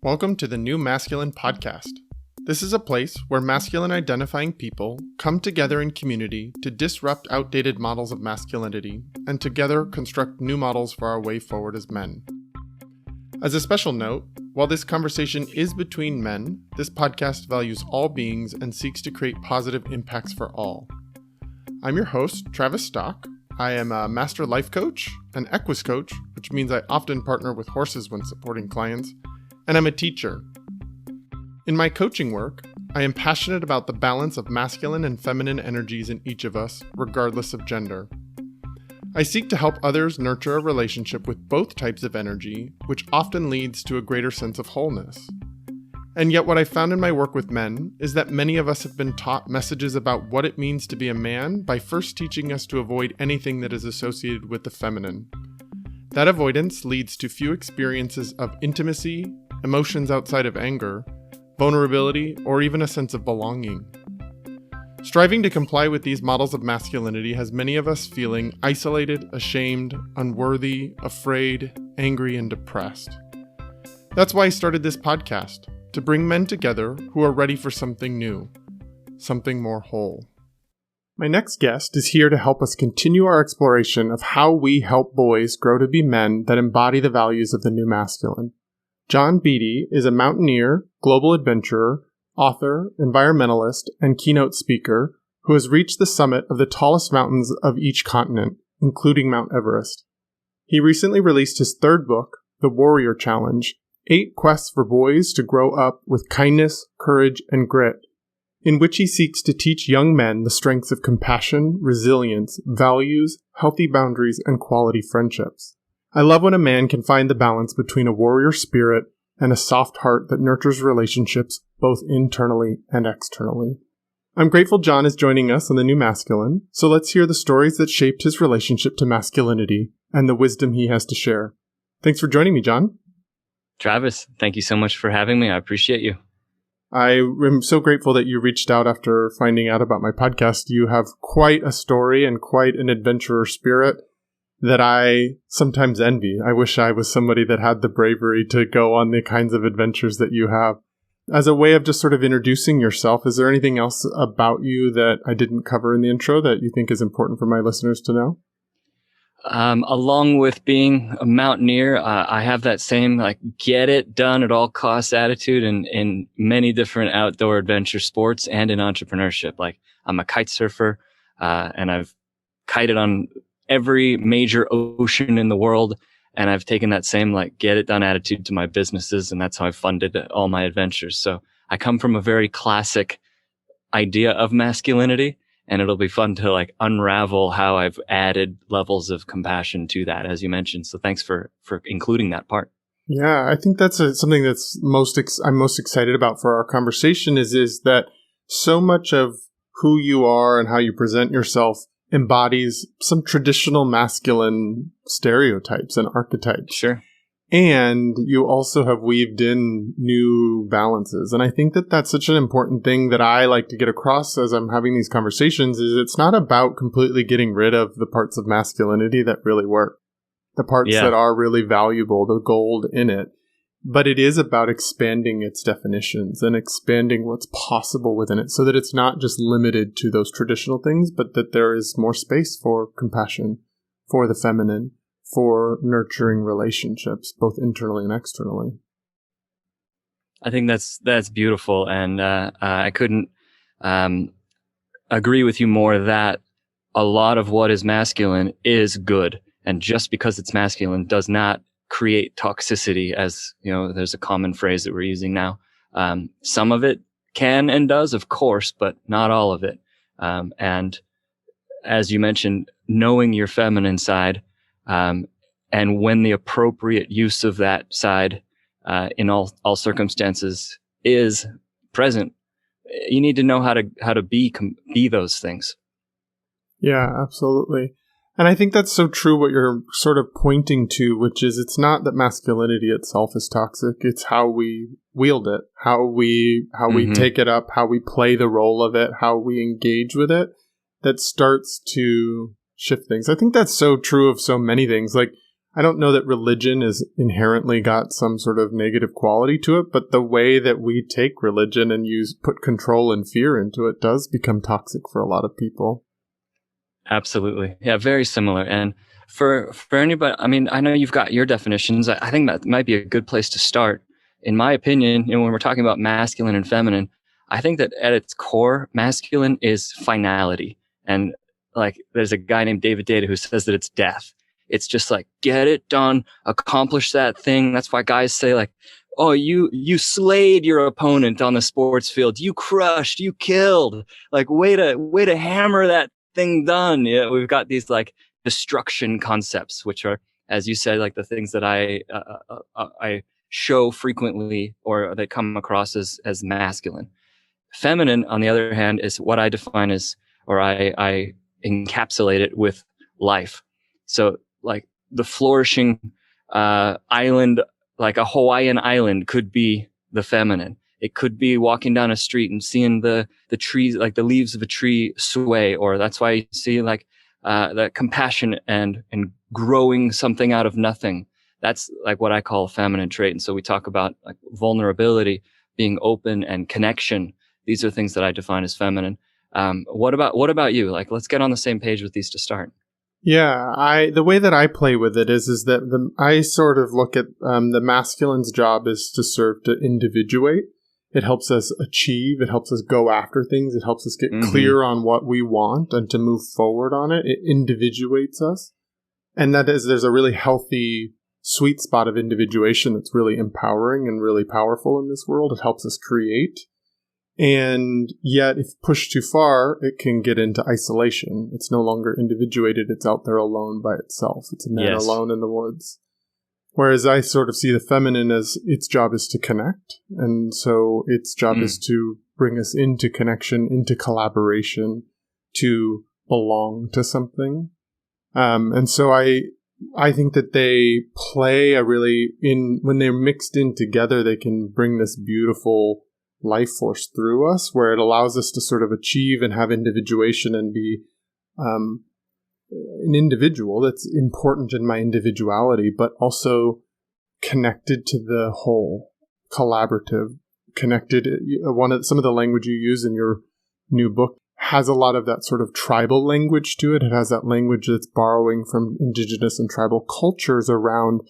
Welcome to the New Masculine Podcast. This is a place where masculine identifying people come together in community to disrupt outdated models of masculinity and together construct new models for our way forward as men. As a special note, while this conversation is between men, this podcast values all beings and seeks to create positive impacts for all. I'm your host, Travis Stock. I am a master life coach, an equus coach, which means I often partner with horses when supporting clients, and I'm a teacher. In my coaching work, I am passionate about the balance of masculine and feminine energies in each of us, regardless of gender. I seek to help others nurture a relationship with both types of energy, which often leads to a greater sense of wholeness. And yet what I found in my work with men is that many of us have been taught messages about what it means to be a man by first teaching us to avoid anything that is associated with the feminine. That avoidance leads to few experiences of intimacy, emotions outside of anger, vulnerability, or even a sense of belonging. Striving to comply with these models of masculinity has many of us feeling isolated, ashamed, unworthy, afraid, angry, and depressed. That's why I started this podcast, to bring men together who are ready for something new, something more whole. My next guest is here to help us continue our exploration of how we help boys grow to be men that embody the values of the new masculine. John Beede is a mountaineer, global adventurer, author, environmentalist, and keynote speaker who has reached the summit of the tallest mountains of each continent, including Mount Everest. He recently released his third book, The Warrior Challenge, 8 Quests for Boys to Grow Up with Kindness, Courage, and Grit, in which he seeks to teach young men the strengths of compassion, resilience, values, healthy boundaries, and quality friendships. I love when a man can find the balance between a warrior spirit and a soft heart that nurtures relationships both internally and externally. I'm grateful John is joining us on The New Masculine, so let's hear the stories that shaped his relationship to masculinity and the wisdom he has to share. Thanks for joining me, John. Travis, thank you so much for having me. I appreciate you. I am so grateful that you reached out after finding out about my podcast. You have quite a story and quite an adventurer spirit that I sometimes envy. I wish I was somebody that had the bravery to go on the kinds of adventures that you have. As a way of just sort of introducing yourself, is there anything else about you that I didn't cover in the intro that you think is important for my listeners to know? Along with being a mountaineer, I have that same get it done at all costs attitude in many different outdoor adventure sports and in entrepreneurship. I'm a kite surfer, and I've kited on every major ocean in the world. And I've taken that same get it done attitude to my businesses. And that's how I've funded all my adventures. So I come from a very classic idea of masculinity, and it'll be fun to unravel how I've added levels of compassion to that, as you mentioned. So thanks for including that part. Yeah, I think that's something that's I'm most excited about for our conversation is that so much of who you are and how you present yourself embodies some traditional masculine stereotypes and archetypes. Sure. And you also have weaved in new balances. And I think that that's such an important thing that I like to get across as I'm having these conversations is it's not about completely getting rid of the parts of masculinity that really work, the parts that are really valuable, the gold in it. But it is about expanding its definitions and expanding what's possible within it so that it's not just limited to those traditional things, but that there is more space for compassion, for the feminine, for nurturing relationships, both internally and externally. I think that's beautiful. And I couldn't agree with you more that a lot of what is masculine is good. And just because it's masculine does not create toxicity, as you know, there's a common phrase that we're using now. Some of it can and does, of course, but not all of it. And as you mentioned, knowing your feminine side, and when the appropriate use of that side, in all circumstances is present, you need to know how to be those things. Yeah, absolutely. And I think that's so true what you're sort of pointing to, which is it's not that masculinity itself is toxic. It's how we wield it, how we take it up, how we play the role of it, how we engage with it that starts to shift things. I think that's so true of so many things. I don't know that religion is inherently got some sort of negative quality to it, but the way that we take religion and put control and fear into it does become toxic for a lot of people. Absolutely. Yeah, very similar. And for anybody, I mean, I know you've got your definitions. I think that might be a good place to start. In my opinion, when we're talking about masculine and feminine, I think that at its core, masculine is finality. And like, there's a guy named David Beede who says that it's death. It's just like, get it done, accomplish that thing. That's why guys say like, oh, you slayed your opponent on the sports field. You crushed, you killed. Like, way to hammer that thing done. Yeah, we've got these like destruction concepts, which are, as you said, like the things that I show frequently or that come across as masculine. Feminine, on the other hand, is what I define as, or I encapsulate it with life. So like the flourishing island, like a Hawaiian island, could be the feminine. It could be walking down a street and seeing the trees, like the leaves of a tree sway, or that's why you see like that compassion and growing something out of nothing. That's like what I call a feminine trait. And so we talk about like vulnerability, being open, and connection. These are things that I define as feminine. What about you? Like, let's get on the same page with these to start. Yeah, the way that I play with it is that I sort of look at the masculine's job is to serve to individuate. It helps us achieve. It helps us go after things. It helps us get clear on what we want and to move forward on it. It individuates us. And there's a really healthy sweet spot of individuation that's really empowering and really powerful in this world. It helps us create. And yet, if pushed too far, it can get into isolation. It's no longer individuated. It's out there alone by itself. It's a man alone in the woods. Whereas I sort of see the feminine as its job is to connect. And so its job is to bring us into connection, into collaboration, to belong to something. And so I think that they play when they're mixed in together, they can bring this beautiful life force through us, where it allows us to sort of achieve and have individuation and be an individual that's important in my individuality, but also connected to the whole, collaborative, connected. Some of the language you use in your new book has a lot of that sort of tribal language to it. It has that language that's borrowing from indigenous and tribal cultures around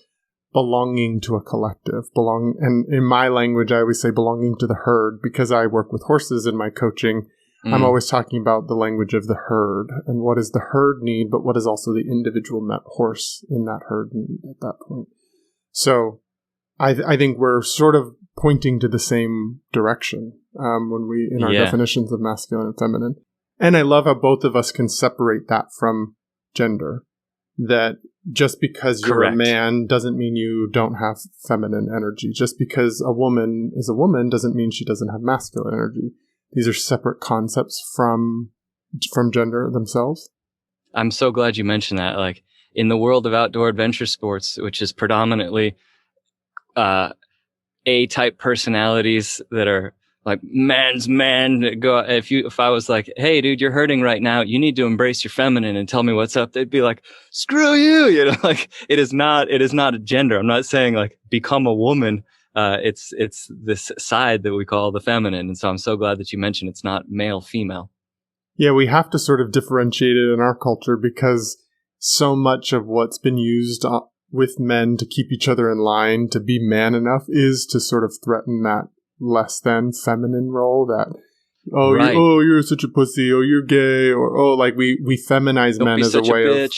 belonging to a collective, and in my language, I always say belonging to the herd, because I work with horses in my coaching. I'm always talking about the language of the herd and what does the herd need, but what does also the individual horse in that herd need at that point. So I think we're sort of pointing to the same direction when in our definitions of masculine and feminine. And I love how both of us can separate that from gender, that just because you're a man doesn't mean you don't have feminine energy. Just because a woman is a woman doesn't mean she doesn't have masculine energy. These are separate concepts from gender themselves. I'm so glad you mentioned that. Like, in the world of outdoor adventure sports, which is predominantly A-type personalities that are like man's man, if I was like, hey dude, you're hurting right now, you need to embrace your feminine and tell me what's up, they'd be like, screw you, like it is not a gender. I'm not saying like become a woman. It's this side that we call the feminine. And so I'm so glad that you mentioned it's not male, female. Yeah, we have to sort of differentiate it in our culture, because so much of what's been used with men to keep each other in line, to be man enough, is to sort of threaten that less than feminine role, that you're such a pussy, or you're gay, or like we feminize men as a way of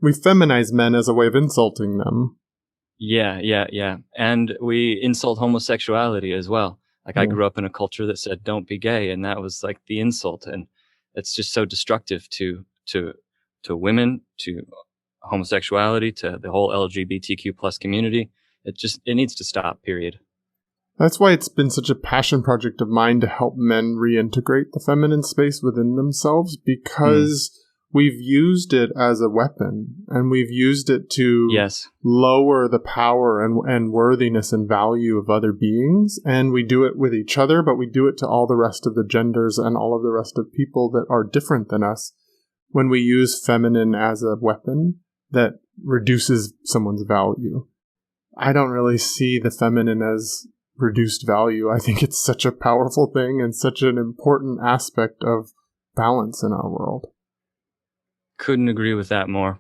we feminize men as a way of insulting them. Yeah. And we insult homosexuality as well. Like I grew up in a culture that said don't be gay, and that was like the insult, and it's just so destructive to women, to homosexuality, to the whole LGBTQ plus community. It needs to stop, period. That's why it's been such a passion project of mine to help men reintegrate the feminine space within themselves, because we've used it as a weapon, and we've used it to lower the power and worthiness and value of other beings. And we do it with each other, but we do it to all the rest of the genders and all of the rest of people that are different than us. When we use feminine as a weapon that reduces someone's value. I don't really see the feminine as reduced value. I think it's such a powerful thing and such an important aspect of balance in our world. Couldn't agree with that more.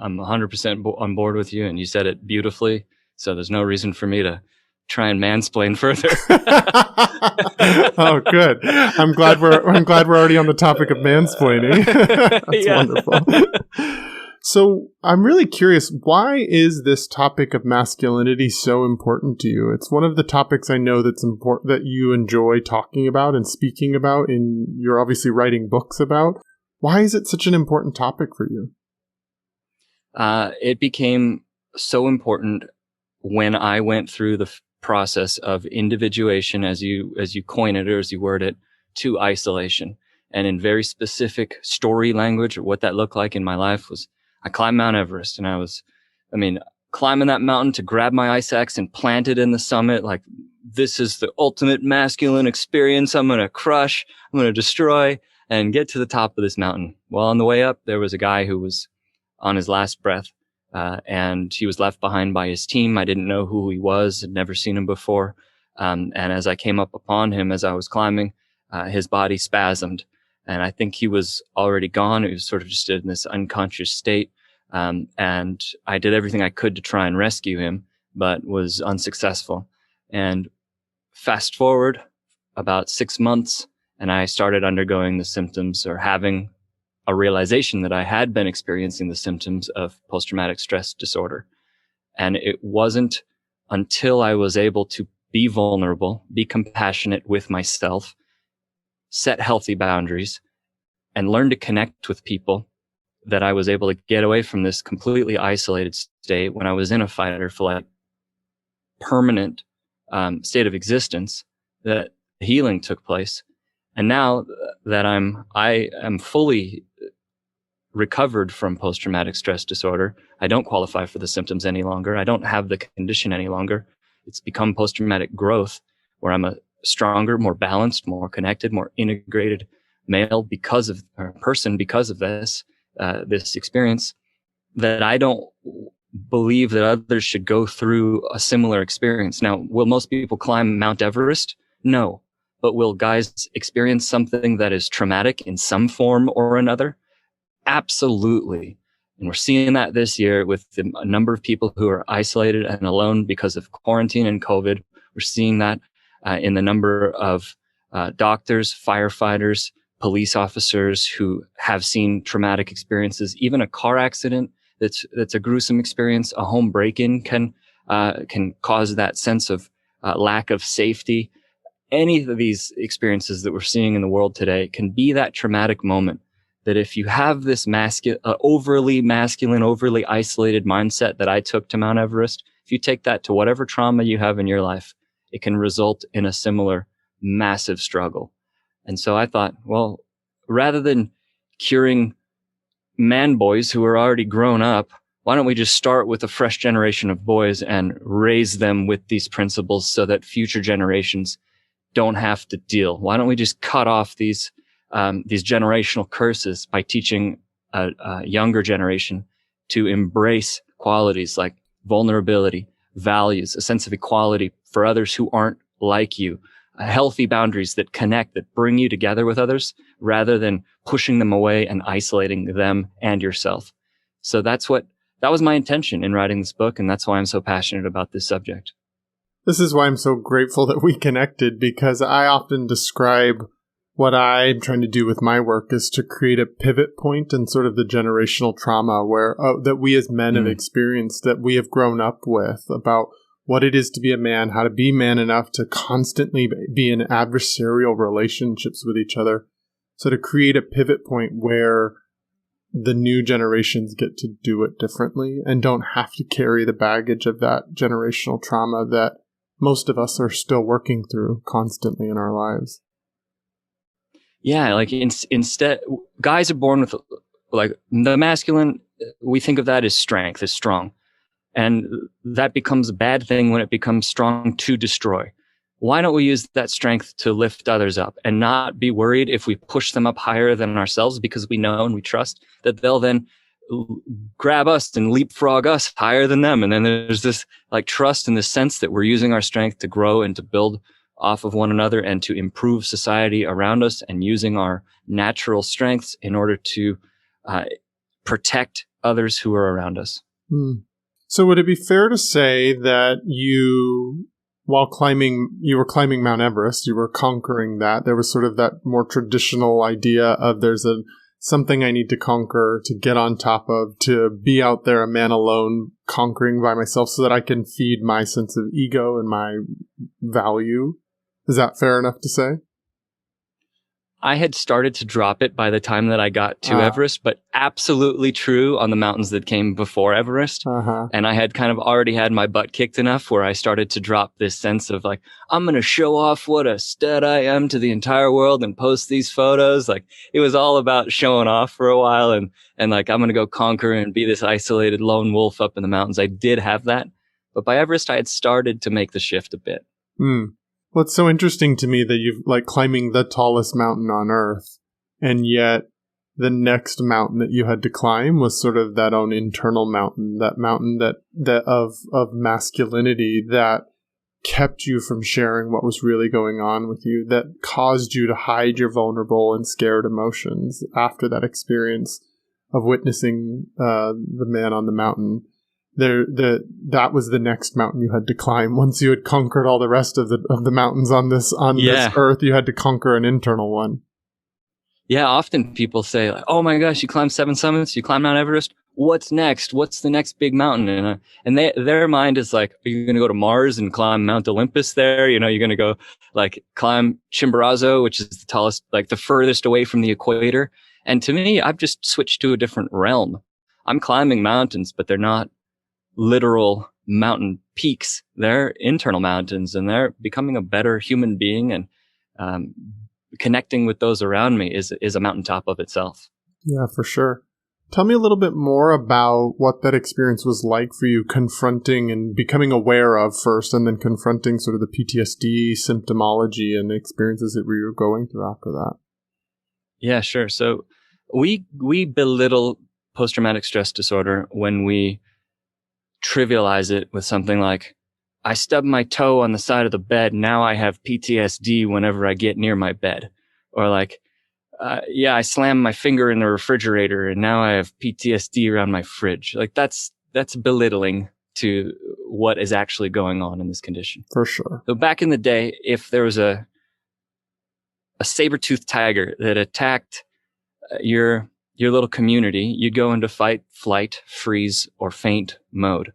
I'm 100% on board with you, and you said it beautifully. So there's no reason for me to try and mansplain further. Oh, good. I'm glad we're already on the topic of mansplaining. That's wonderful. So I'm really curious, why is this topic of masculinity so important to you? It's one of the topics I know that's important, that you enjoy talking about and speaking about, and you're obviously writing books about. Why is it such an important topic for you? It became so important when I went through the process of individuation, as you coin it or as you word it, to isolation. And in very specific story language, what that looked like in my life was I climbed Mount Everest, and climbing that mountain to grab my ice axe and plant it in the summit. Like, this is the ultimate masculine experience. I'm going to crush, I'm going to destroy, and get to the top of this mountain. Well, on the way up, there was a guy who was on his last breath, and he was left behind by his team. I didn't know who he was, had never seen him before. And as I came up upon him as I was climbing, his body spasmed. And I think he was already gone. He was sort of just in this unconscious state. And I did everything I could to try and rescue him, but was unsuccessful. And fast forward about 6 months, and I started undergoing the symptoms, or having a realization that I had been experiencing the symptoms of post-traumatic stress disorder. And it wasn't until I was able to be vulnerable, be compassionate with myself, set healthy boundaries, and learn to connect with people that I was able to get away from this completely isolated state when I was in a fight or flight permanent state of existence, that healing took place. And now that I am fully recovered from post-traumatic stress disorder, I don't qualify for the symptoms any longer. I don't have the condition any longer. It's become post-traumatic growth, where I'm a stronger, more balanced, more connected, more integrated male because of this experience, that I don't believe that others should go through a similar experience. Now, will most people climb Mount Everest? No. But will guys experience something that is traumatic in some form or another? Absolutely. And we're seeing that this year with a number of people who are isolated and alone because of quarantine and COVID. We're seeing that in the number of doctors, firefighters, police officers who have seen traumatic experiences. Even a car accident that's a gruesome experience, a home break-in can cause that sense of lack of safety. Any of these experiences that we're seeing in the world today can be that traumatic moment that if you have this overly masculine, overly isolated mindset that I took to Mount Everest, if you take that to whatever trauma you have in your life, it can result in a similar massive struggle. And so I thought, well, rather than curing man boys who are already grown up, why don't we just start with a fresh generation of boys and raise them with these principles so that future generations don't have to deal? Why don't we just cut off these generational curses by teaching a younger generation to embrace qualities like vulnerability, values, a sense of equality for others who aren't like you, healthy boundaries that connect, that bring you together with others, rather than pushing them away and isolating them and yourself. So that was my intention in writing this book, and that's why I'm so passionate about this subject. This is why I'm so grateful that we connected, because I often describe what I'm trying to do with my work is to create a pivot point in sort of the generational trauma where that we as men have experienced, that we have grown up with, about what it is to be a man, how to be man enough to constantly be in adversarial relationships with each other. So to create a pivot point where the new generations get to do it differently and don't have to carry the baggage of that generational trauma that most of us are still working through constantly in our lives. Yeah, like instead, guys are born with, like, the masculine, we think of that as strength, as strong. And that becomes a bad thing when it becomes strong to destroy. Why don't we use that strength to lift others up and not be worried if we push them up higher than ourselves, because we know and we trust that they'll then grab us and leapfrog us higher than them. And then there's this like trust in the sense that we're using our strength to grow and to build off of one another and to improve society around us, and using our natural strengths in order to protect others who are around us. So would it be fair to say that you were climbing Mount Everest, you were conquering that? There was sort of that more traditional idea of there's something I need to conquer, to get on top of, to be out there a man alone, conquering by myself so that I can feed my sense of ego and my value. Is that fair enough to say? I had started to drop it by the time that I got to Everest, but absolutely true on the mountains that came before Everest. And I had kind of already had my butt kicked enough where I started to drop this sense of like, I'm going to show off what a stud I am to the entire world and post these photos. Like, it was all about showing off for a while and like, I'm going to go conquer and be this isolated lone wolf up in the mountains. I did have that. But by Everest, I had started to make the shift a bit. Well, it's so interesting to me that you've like climbing the tallest mountain on Earth, and yet the next mountain that you had to climb was sort of that own internal mountain, that mountain that of masculinity that kept you from sharing what was really going on with you, that caused you to hide your vulnerable and scared emotions after that experience of witnessing the man on the mountain. That was the next mountain you had to climb. Once you had conquered all the rest of the mountains on this earth, you had to conquer an internal one. Yeah, often people say, like, "Oh my gosh, you climbed 7 summits, you climbed Mount Everest. What's next? What's the next big mountain?" And their mind is like, "Are you going to go to Mars and climb Mount Olympus there? You know, you're going to go like climb Chimborazo, which is the tallest, like the furthest away from the equator." And to me, I've just switched to a different realm. I'm climbing mountains, but they're not literal mountain peaks. They're internal mountains, and they're becoming a better human being, and connecting with those around me is a mountaintop of itself. Yeah, for sure. Tell me a little bit more about what that experience was like for you, confronting and becoming aware of first, and then confronting sort of the PTSD symptomology and the experiences that we were going through after that. Yeah, sure. So we belittle post-traumatic stress disorder when we trivialize it with something like, I stubbed my toe on the side of the bed, now I have PTSD whenever I get near my bed. Or like, I slammed my finger in the refrigerator and now I have PTSD around my fridge. Like that's belittling to what is actually going on in this condition. For sure. So back in the day, if there was a saber-toothed tiger that attacked your little community, you'd go into fight, flight, freeze, or faint mode.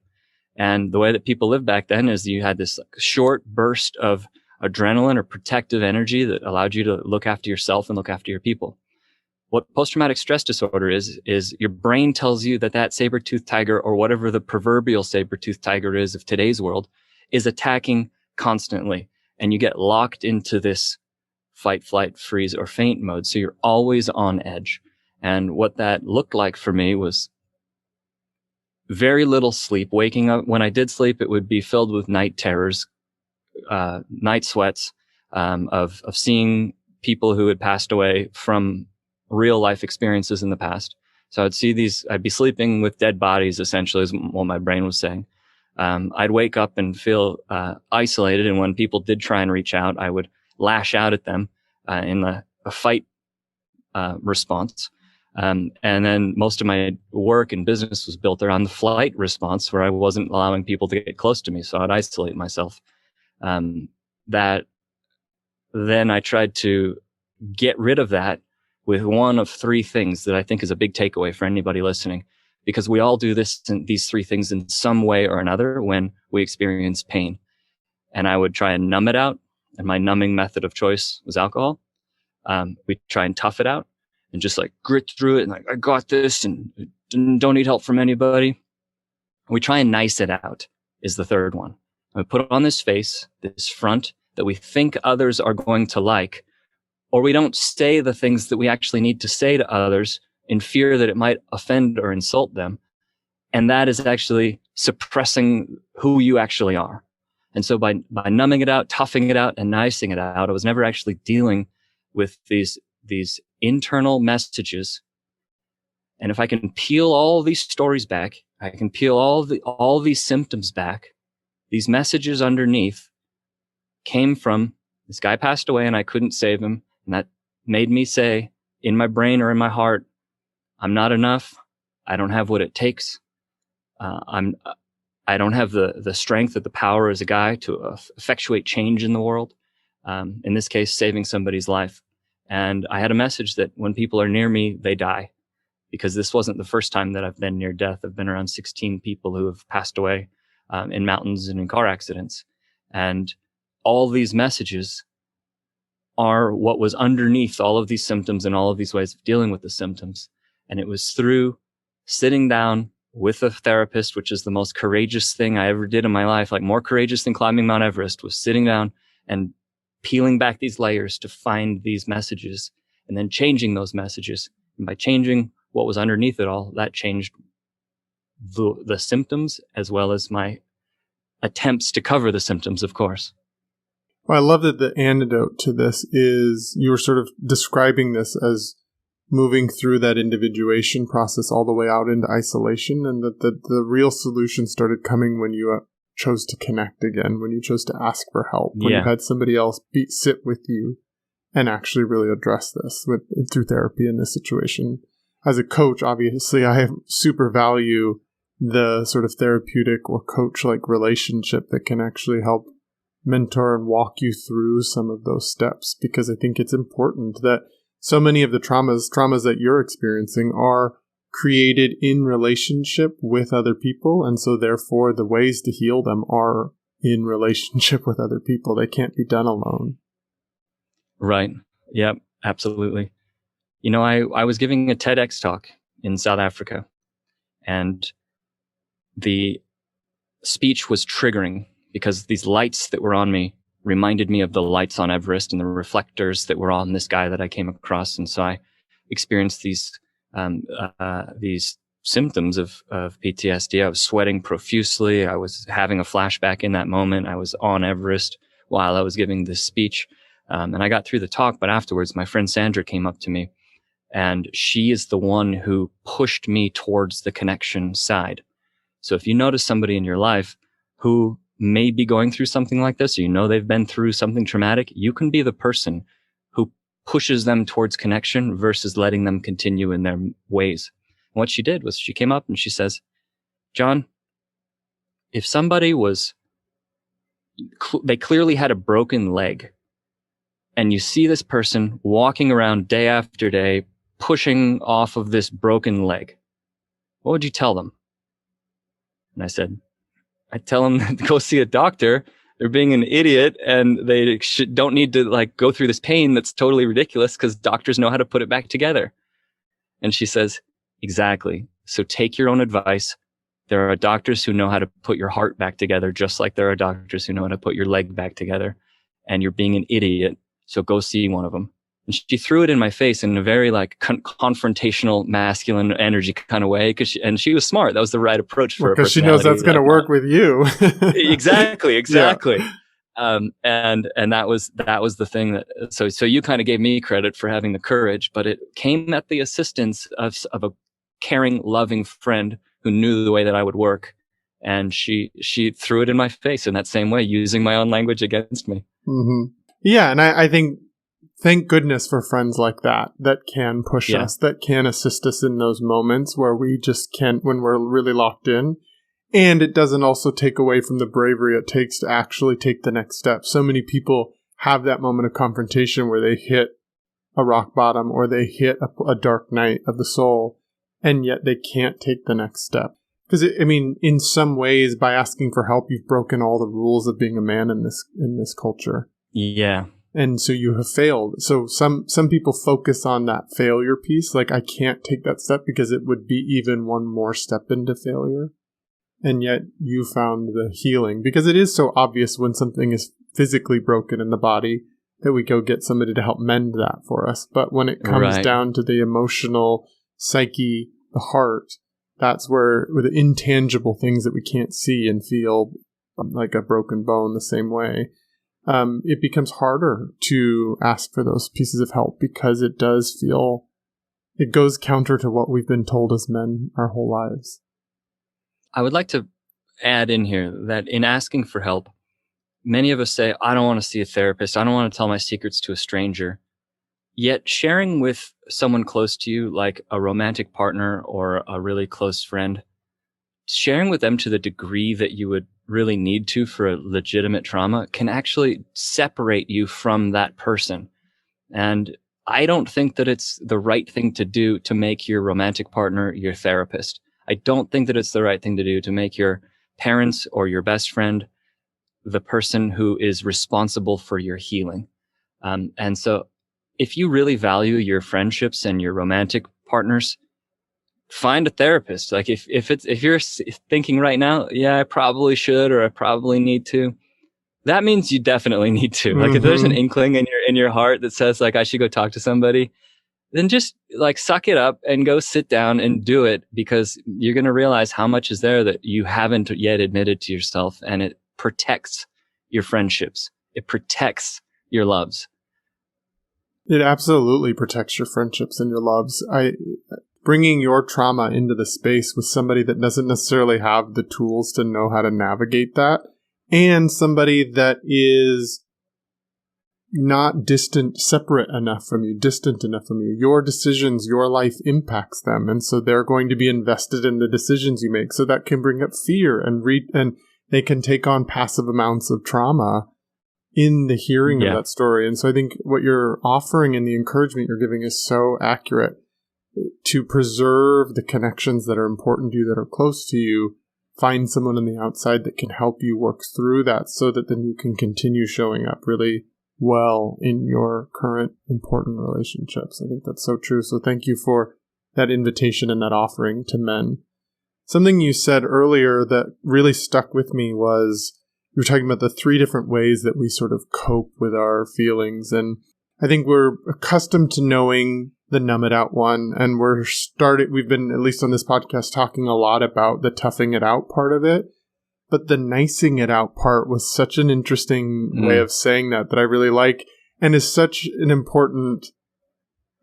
And the way that people lived back then is you had this short burst of adrenaline or protective energy that allowed you to look after yourself and look after your people. What post-traumatic stress disorder is your brain tells you that saber-toothed tiger, or whatever the proverbial saber-toothed tiger is of today's world, is attacking constantly. And you get locked into this fight, flight, freeze, or faint mode. So you're always on edge. And what that looked like for me was very little sleep. Waking up, when I did sleep, it would be filled with night terrors, night sweats, of seeing people who had passed away from real life experiences in the past. So I'd be sleeping with dead bodies, essentially, is what my brain was saying. I'd wake up and feel isolated. And when people did try and reach out, I would lash out at them in a fight response. And then most of my work and business was built around the flight response, where I wasn't allowing people to get close to me. So I'd isolate myself. That then I tried to get rid of that with one of 3 things that I think is a big takeaway for anybody listening, because we all do these 3 things in some way or another when we experience pain. And I would try and numb it out. And my numbing method of choice was alcohol. We try and tough it out and just like grit through it and like, I got this and don't need help from anybody. We try and nice it out is the 3rd one. And we put on this face, this front that we think others are going to like, or we don't say the things that we actually need to say to others in fear that it might offend or insult them. And that is actually suppressing who you actually are. And so by numbing it out, toughing it out, and nicing it out, I was never actually dealing with these internal messages And if I can peel all these stories back, I can peel all these symptoms back, these messages underneath came from this guy passed away and I couldn't save him. And that made me say in my brain or in my heart, I'm not enough. I don't have what it takes. I don't have the strength or the power as a guy to effectuate change in the world. In this case, saving somebody's life. And I had a message that when people are near me, they die. Because this wasn't the first time that I've been near death. I've been around 16 people who have passed away in mountains and in car accidents. And all these messages are what was underneath all of these symptoms and all of these ways of dealing with the symptoms. And it was through sitting down with a therapist, which is the most courageous thing I ever did in my life, like more courageous than climbing Mount Everest, was sitting down and peeling back these layers to find these messages and then changing those messages. And by changing what was underneath it all, that changed the symptoms as well as my attempts to cover the symptoms, of course. Well, I love that the antidote to this is you were sort of describing this as moving through that individuation process all the way out into isolation, and that the real solution started coming when you chose to connect again, when you chose to ask for help, when you had somebody else sit with you and actually really address this through therapy in this situation. As a coach, obviously, I super value the sort of therapeutic or coach-like relationship that can actually help mentor and walk you through some of those steps, because I think it's important that so many of the traumas that you're experiencing are created in relationship with other people, and so therefore the ways to heal them are in relationship with other people. They can't be done alone. Right. Yep, absolutely. You know, I was giving a TEDx talk in South Africa, and the speech was triggering because these lights that were on me reminded me of the lights on Everest and the reflectors that were on this guy that I came across. And so I experienced these symptoms of PTSD. I was sweating profusely. I was having a flashback in that moment. I was on Everest while I was giving this speech. And I got through the talk, but afterwards, my friend Sandra came up to me, and she is the one who pushed me towards the connection side. So if you notice somebody in your life who may be going through something like this, or you know they've been through something traumatic, you can be the person who pushes them towards connection versus letting them continue in their ways. And what she did was she came up and she says, John, if somebody they clearly had a broken leg, and you see this person walking around day after day, pushing off of this broken leg, what would you tell them? And I said, I'd tell them to go see a doctor. They're being an idiot, and they don't need to go through this pain that's totally ridiculous, because doctors know how to put it back together. And she says, exactly. So take your own advice. There are doctors who know how to put your heart back together, just like there are doctors who know how to put your leg back together. And you're being an idiot, so go see one of them. And she threw it in my face in a very confrontational, masculine energy kind of way, and she was smart. That was the right approach for her. Because she knows that's going to work with you. Exactly. Yeah. And that was the thing that. So you kind of gave me credit for having the courage, but it came at the assistance of a caring, loving friend who knew the way that I would work, and she threw it in my face in that same way, using my own language against me. Mm-hmm. Yeah, and I think, thank goodness for friends like that can push us, that can assist us in those moments where we just can't, when we're really locked in. And it doesn't also take away from the bravery it takes to actually take the next step. So many people have that moment of confrontation where they hit a rock bottom or they hit a dark night of the soul, and yet they can't take the next step. Because, in some ways, by asking for help, you've broken all the rules of being a man in this culture. Yeah. And so you have failed. So some people focus on that failure piece. Like, I can't take that step because it would be even one more step into failure. And yet you found the healing, because it is so obvious when something is physically broken in the body that we go get somebody to help mend that for us. But when it comes down to the emotional psyche, the heart, that's where the intangible things that we can't see and feel, like a broken bone the same way, it becomes harder to ask for those pieces of help, because it does feel it goes counter to what we've been told as men our whole lives. I would like to add in here that in asking for help, many of us say, I don't want to see a therapist. I don't want to tell my secrets to a stranger. Yet sharing with someone close to you, like a romantic partner or a really close friend, sharing with them to the degree that you would really need to for a legitimate trauma can actually separate you from that person. And I don't think that it's the right thing to do to make your romantic partner your therapist. I don't think that it's the right thing to do to make your parents or your best friend the person who is responsible for your healing. And so if you really value your friendships and your romantic partners, find a therapist. Like if you're thinking right now, yeah, I probably should, or I probably need to, that means you definitely need to. Like if there's an inkling in your heart that says like, I should go talk to somebody, then just like suck it up and go sit down and do it, because you're going to realize how much is there that you haven't yet admitted to yourself, and it protects your friendships. It protects your loves. It absolutely protects your friendships and your loves. Bringing your trauma into the space with somebody that doesn't necessarily have the tools to know how to navigate that, and somebody that is not separate enough from you, distant enough from you. Your decisions, your life impacts them, and so they're going to be invested in the decisions you make. So that can bring up fear, and they can take on passive amounts of trauma in the hearing of that story. And so I think what you're offering and the encouragement you're giving is so accurate. To preserve the connections that are important to you, that are close to you, find someone on the outside that can help you work through that, so that then you can continue showing up really well in your current important relationships. I think that's so true. So thank you for that invitation and that offering to men. Something you said earlier that really stuck with me was you were talking about the 3 different ways that we sort of cope with our feelings. And I think we're accustomed to knowing the numb it out one, and we've been, at least on this podcast, talking a lot about the toughing it out part of it, but the nicing it out part was such an interesting way of saying that I really like, and is such an important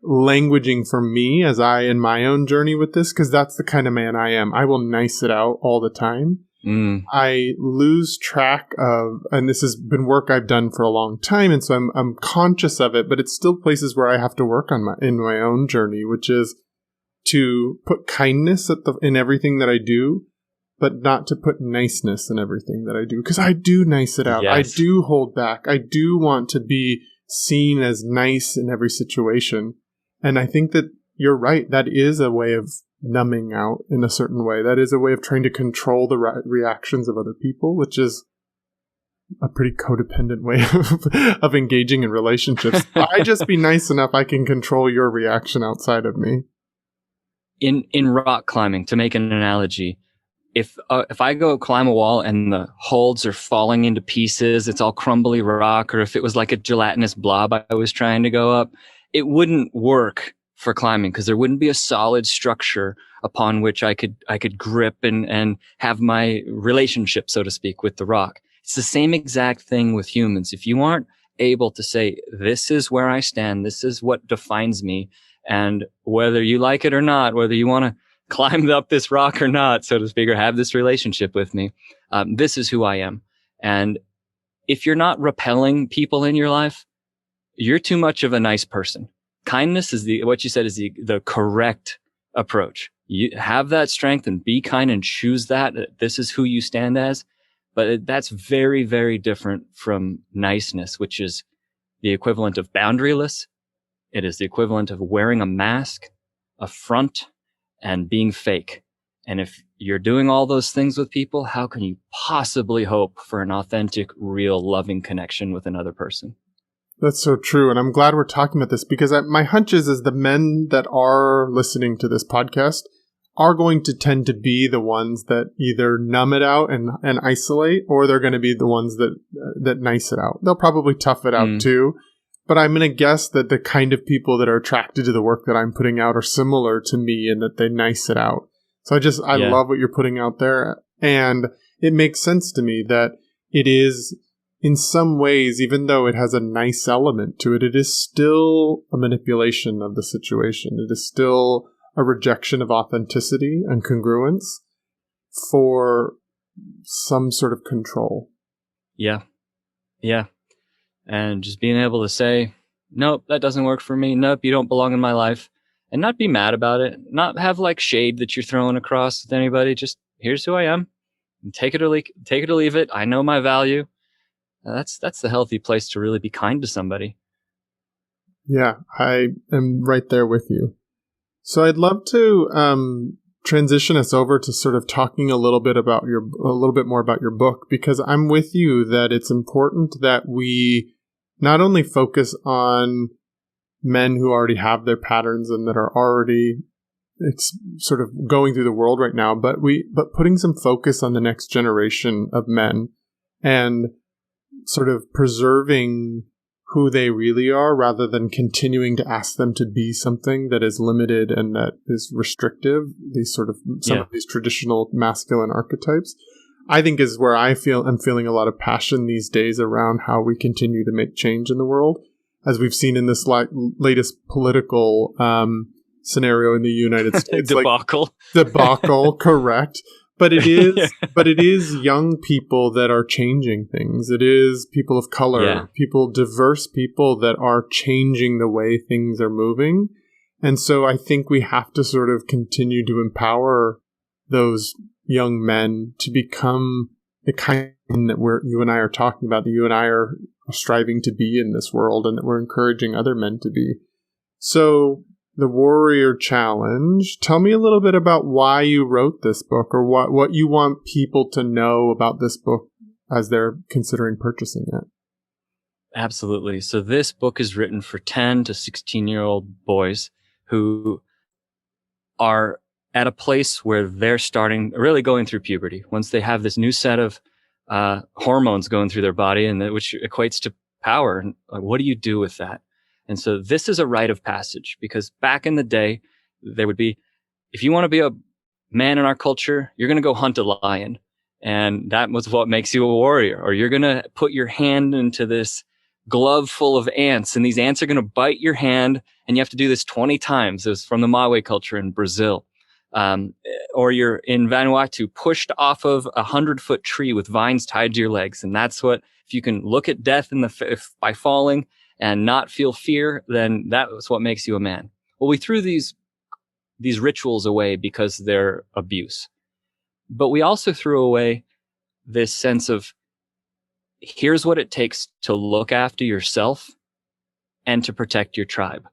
languaging for me as I, in my own journey with this, because that's the kind of man I am. I will nice it out all the time. I lose track of, and this has been work I've done for a long time, and so I'm conscious of it, but it's still places where I have to work on in my own journey, which is to put kindness in everything that I do, but not to put niceness in everything that I do, because I do nice it out. Yes. I do hold back. I do want to be seen as nice in every situation, and I think that you're right. That is a way of numbing out in a certain way. That is a way of trying to control the reactions of other people, which is a pretty codependent way of engaging in relationships. I just be nice enough I can control your reaction outside of me. In rock climbing, to make an analogy, if I go climb a wall and the holds are falling into pieces, it's all crumbly rock, or if it was like a gelatinous blob I was trying to go up, it wouldn't work for climbing, because there wouldn't be a solid structure upon which I could grip and have my relationship, so to speak, with the rock. It's the same exact thing with humans. If you aren't able to say, this is where I stand, this is what defines me, and whether you like it or not, whether you want to climb up this rock or not, so to speak, or have this relationship with me, this is who I am. And if you're not repelling people in your life, you're too much of a nice person. Kindness is what you said is the correct approach. You have that strength and be kind and choose that. This is who you stand as. But that's very, very different from niceness, which is the equivalent of boundaryless. It is the equivalent of wearing a mask, a front, and being fake. And if you're doing all those things with people, how can you possibly hope for an authentic, real, loving connection with another person? That's so true. And I'm glad we're talking about this, because my hunch is the men that are listening to this podcast are going to tend to be the ones that either numb it out and isolate, or they're going to be the ones that nice it out. They'll probably tough it out too. But I'm going to guess that the kind of people that are attracted to the work that I'm putting out are similar to me, in that they nice it out. So I love what you're putting out there. And it makes sense to me that it is in some ways, even though it has a nice element to it, it is still a manipulation of the situation. It is still a rejection of authenticity and congruence for some sort of control. Yeah. Yeah. And just being able to say, nope, that doesn't work for me. Nope, you don't belong in my life. And not be mad about it. Not have like shade that you're throwing across with anybody. Just here's who I am. And take it or leave it. I know my value. That's the healthy place to really be kind to somebody. Yeah, I am right there with you. So I'd love to transition us over to sort of talking a little bit more about your book, because I'm with you that it's important that we not only focus on men who already have their patterns and that are already sort of going through the world right now, but putting some focus on the next generation of men and sort of preserving who they really are rather than continuing to ask them to be something that is limited and that is restrictive, some of these traditional masculine archetypes, I think is where I'm feeling a lot of passion these days around how we continue to make change in the world, as we've seen in this latest political scenario in the United States. Debacle. Debacle, correct. But it is young people that are changing things. It is people of color, diverse people that are changing the way things are moving. And so I think we have to sort of continue to empower those young men to become the kind that you and I are talking about, that you and I are striving to be in this world, and that we're encouraging other men to be. So the Warrior Challenge. Tell me a little bit about why you wrote this book, or what you want people to know about this book as they're considering purchasing it. Absolutely. So this book is written for 10 to 16-year-old boys who are at a place where they're really going through puberty. Once they have this new set of hormones going through their body, and which equates to power. And what do you do with that? And so this is a rite of passage, because back in the day, there would be, if you want to be a man in our culture, you're going to go hunt a lion. And that was what makes you a warrior. Or you're going to put your hand into this glove full of ants, and these ants are going to bite your hand, and you have to do this 20 times. It was from the Maui culture in Brazil. Or you're in Vanuatu, pushed off of a 100-foot tree with vines tied to your legs. And that's what, if you can look at death by falling and not feel fear, then that was what makes you a man. Well, we threw these rituals away because they're abuse. But we also threw away this sense of, here's what it takes to look after yourself and to protect your tribe.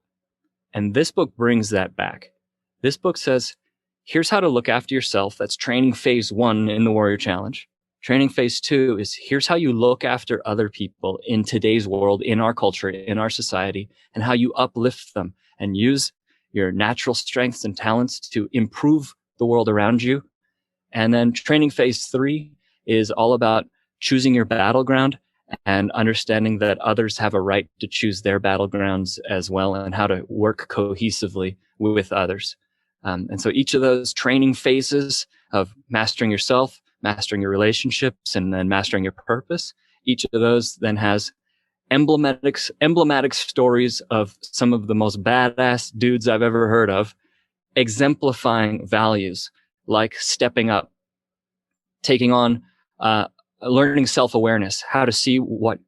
And this book brings that back. This book says, here's how to look after yourself. That's training phase 1 in the Warrior Challenge. Training phase 2 is, here's how you look after other people in today's world, in our culture, in our society, and how you uplift them and use your natural strengths and talents to improve the world around you. And then training phase 3 is all about choosing your battleground and understanding that others have a right to choose their battlegrounds as well, and how to work cohesively with others. And so each of those training phases of mastering yourself, mastering your relationships, and then mastering your purpose, each of those then has emblematic stories of some of the most badass dudes I've ever heard of, exemplifying values like stepping up, taking on, learning self-awareness, how to see what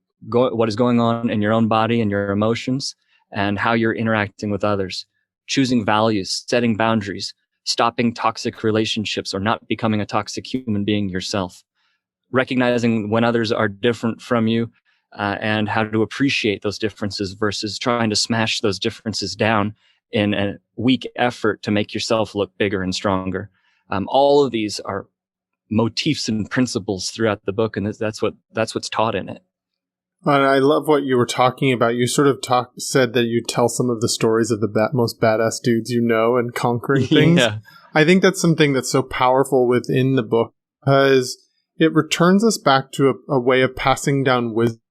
is going on in your own body and your emotions, and how you're interacting with others, choosing values, setting boundaries, stopping toxic relationships or not becoming a toxic human being yourself, recognizing when others are different from you, and how to appreciate those differences versus trying to smash those differences down in a weak effort to make yourself look bigger and stronger. All of these are motifs and principles throughout the book, and that's what's taught in it. And I love what you were talking about. You sort of said that you tell some of the stories of the most badass dudes you know and conquering things. Yeah. I think that's something that's so powerful within the book, because it returns us back to a way of passing down wisdom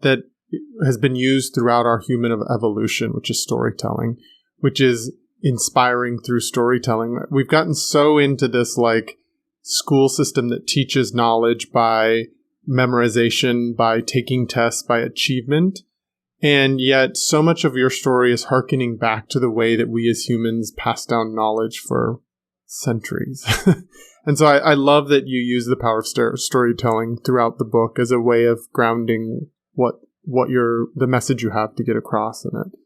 that has been used throughout our human evolution, which is storytelling, which is inspiring through storytelling. We've gotten so into this like school system that teaches knowledge by memorization, by taking tests, by achievement. And yet so much of your story is hearkening back to the way that we as humans pass down knowledge for centuries. And so I love that you use the power of storytelling throughout the book as a way of grounding the message you have to get across in it.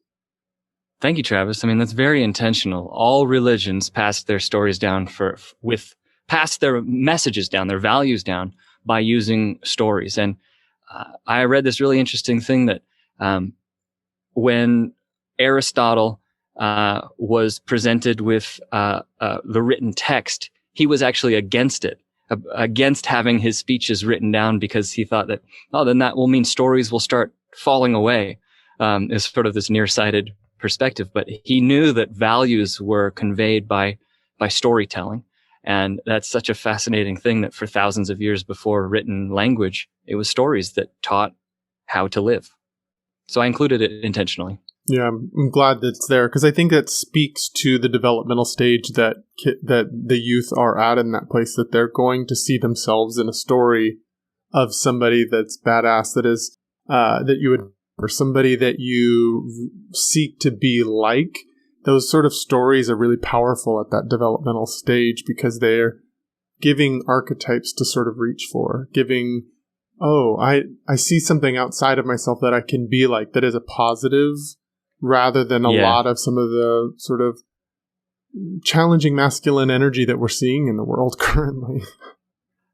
Thank you, Travis. I mean, that's very intentional. All religions pass their stories down pass their messages down, their values down by using stories. And I read this really interesting thing that when Aristotle was presented with the written text, he was actually against it, against having his speeches written down, because he thought that, then that will mean stories will start falling away. Is sort of this nearsighted perspective, but he knew that values were conveyed by storytelling. And that's such a fascinating thing, that for thousands of years before written language, it was stories that taught how to live. So I included it intentionally. Yeah, I'm glad that it's there, because I think that speaks to the developmental stage that the youth are at in that place, that they're going to see themselves in a story of somebody that's badass, that is that you would, or somebody that you seek to be like. Those sort of stories are really powerful at that developmental stage, because they're giving archetypes to sort of reach for, giving, I see something outside of myself that I can be like, that is a positive, rather than a lot of some of the sort of challenging masculine energy that we're seeing in the world currently.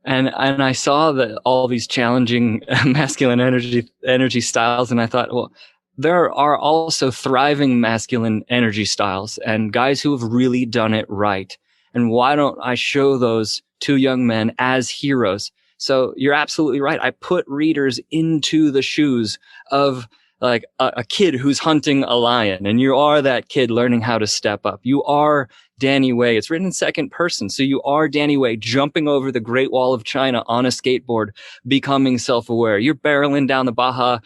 And I saw that all these challenging masculine energy styles, and I thought, well, there are also thriving masculine energy styles and guys who have really done it right. And why don't I show those two young men as heroes? So you're absolutely right. I put readers into the shoes of like a kid who's hunting a lion, and you are that kid learning how to step up. You are Danny Way. It's written in second person. So you are Danny Way jumping over the Great Wall of China on a skateboard, becoming self-aware. You're barreling down the Baja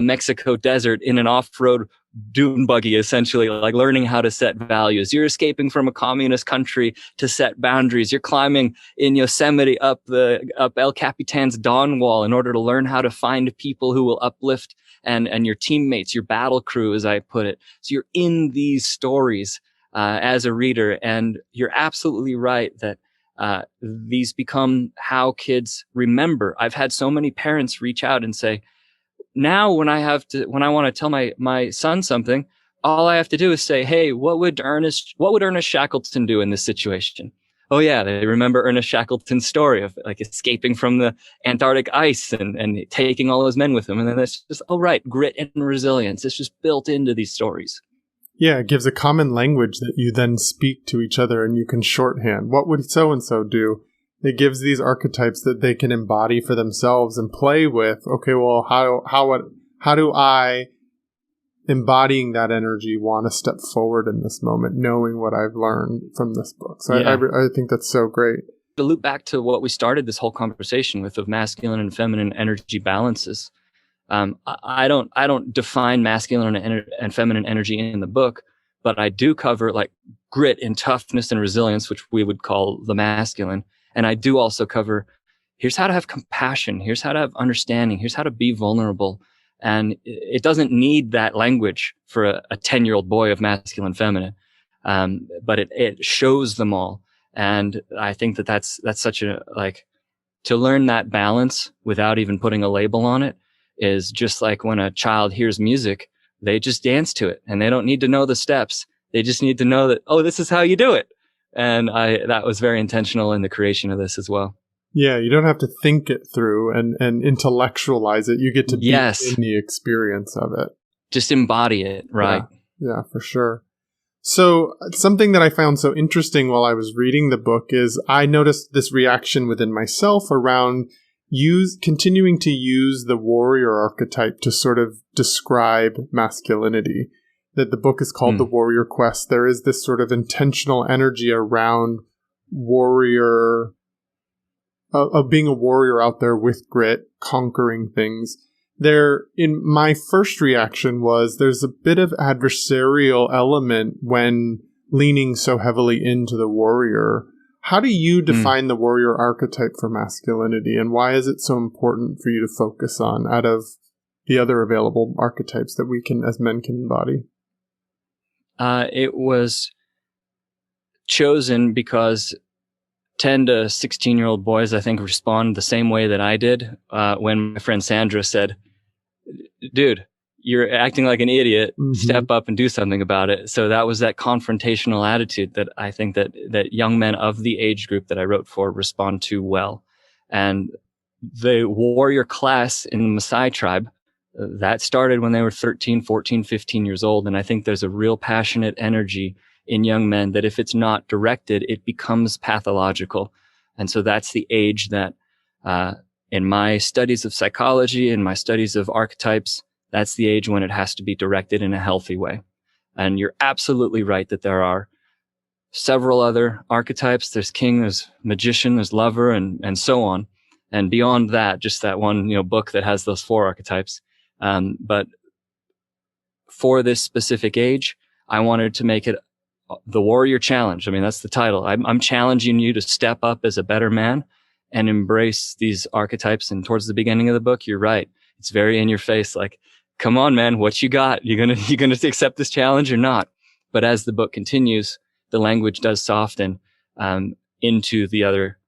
Mexico desert in an off-road dune buggy, essentially, like learning how to set values. You're escaping from a communist country to set boundaries. You're climbing in Yosemite up El Capitan's Dawn Wall in order to learn how to find people who will uplift and your teammates, your battle crew, as I put it. So you're in these stories as a reader, and you're absolutely right that these become how kids remember. I've had so many parents reach out and say, now when I want to tell my son something, all I have to do is say, hey, what would Ernest Shackleton do in this situation? Oh yeah, they remember Ernest Shackleton's story of like escaping from the Antarctic ice and taking all those men with him. And then that's just, right, grit and resilience. It's just built into these stories. Yeah, it gives a common language that you then speak to each other, and you can shorthand. What would so-and-so do? It gives these archetypes that they can embody for themselves and play with. Okay, well, how do I, embodying that energy, want to step forward in this moment, knowing what I've learned from this book? So yeah. I think that's so great. To loop back to what we started this whole conversation with, of masculine and feminine energy balances. I don't define masculine and feminine energy in the book, but I do cover like grit and toughness and resilience, which we would call the masculine. And I do also cover, here's how to have compassion. Here's how to have understanding. Here's how to be vulnerable. And it doesn't need that language for a 10-year-old boy of masculine, feminine. But it shows them all. And I think that's such a, like, to learn that balance without even putting a label on it is just like when a child hears music, they just dance to it and they don't need to know the steps. They just need to know that, this is how you do it. And that was very intentional in the creation of this as well. Yeah, you don't have to think it through and intellectualize it. You get to be in the experience of it. Just embody it, right? Yeah, for sure. So something that I found so interesting while I was reading the book is I noticed this reaction within myself around continuing to use the warrior archetype to sort of describe masculinity. That the book is called The Warrior Quest. There is this sort of intentional energy around warrior, of being a warrior out there with grit, conquering things. In my first reaction was there's a bit of adversarial element when leaning so heavily into the warrior How do you define the warrior archetype for masculinity, and why is it so important for you to focus on out of the other available archetypes that we can, as men, can embody? It was chosen because 10 to 16-year-old boys, I think, respond the same way that I did when my friend Sandra said, dude, you're acting like an idiot. Step up and do something about it. So that was that confrontational attitude that I think that young men of the age group that I wrote for respond to well. And the warrior class in the Maasai tribe, that started when they were 13, 14, 15 years old. And I think there's a real passionate energy in young men that if it's not directed, it becomes pathological. And so that's the age that in my studies of psychology, in my studies of archetypes, that's the age when it has to be directed in a healthy way. And you're absolutely right that there are several other archetypes. There's king, there's magician, there's lover, and so on. And beyond that, just that one, book that has those 4 archetypes. But for this specific age, I wanted to make it the warrior challenge. I mean, that's the title. I'm challenging you to step up as a better man and embrace these archetypes. And towards the beginning of the book, you're right. It's very in your face. Like, come on, man, what you got? You gonna accept this challenge or not? But as the book continues, the language does soften into the other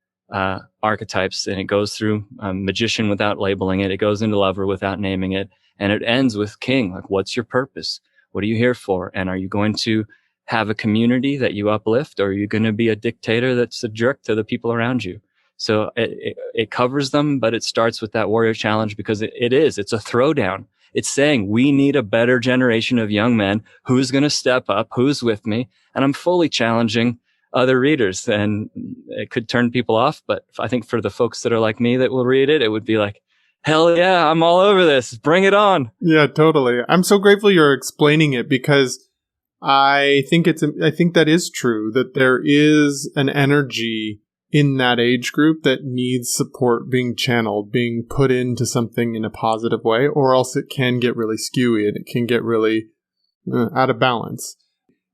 archetypes, and it goes through magician without labeling it. It goes into lover without naming it, and it ends with king. Like, what's your purpose? What are you here for? And are you going to have a community that you uplift, or are you going to be a dictator that's a jerk to the people around you? So it covers them, but it starts with that warrior challenge because it's a throwdown. It's saying we need a better generation of young men. Who's going to step up? Who's with me? And I'm fully challenging other readers, and it could turn people off. But I think for the folks that are like me that will read it, it would be like, hell yeah, I'm all over this. Bring it on. Yeah, totally. I'm so grateful you're explaining it, because I think that is true, that there is an energy in that age group that needs support being channeled, being put into something in a positive way, or else it can get really skewy and it can get really out of balance.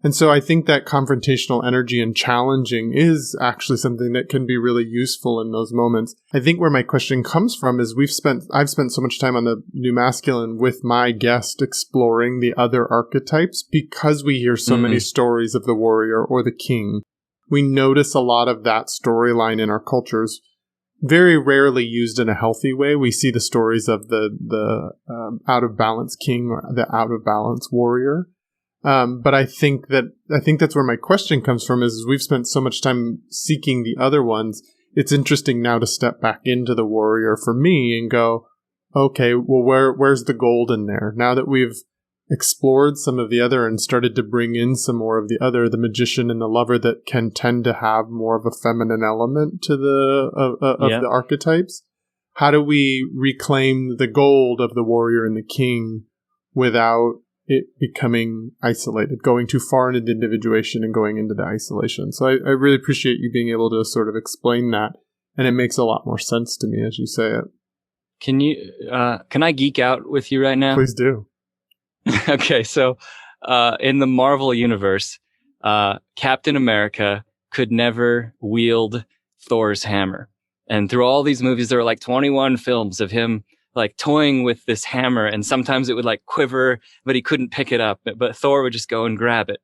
And so I think that confrontational energy and challenging is actually something that can be really useful in those moments. I think where my question comes from is I've spent so much time on the New Masculine with my guest exploring the other archetypes, because we hear so many stories of the warrior or the king. We notice a lot of that storyline in our cultures, very rarely used in a healthy way. We see the stories of the out of balance king or the out of balance warrior. But I think that's where my question comes from, is we've spent so much time seeking the other ones. It's interesting now to step back into the warrior for me and go, okay, well, where's the gold in there? Now that we've explored some of the other and started to bring in some more of the other, the magician and the lover that can tend to have more of a feminine element to the archetypes. How do we reclaim the gold of the warrior and the king without it becoming isolated, going too far into individuation and going into the isolation? So I really appreciate you being able to sort of explain that, and it makes a lot more sense to me as you say it. Can I geek out with you right now? Please do. Okay, so in the Marvel universe, Captain America could never wield Thor's hammer. And through all these movies, there were like 21 films of him like toying with this hammer, and sometimes it would like quiver, but he couldn't pick it up. But Thor would just go and grab it.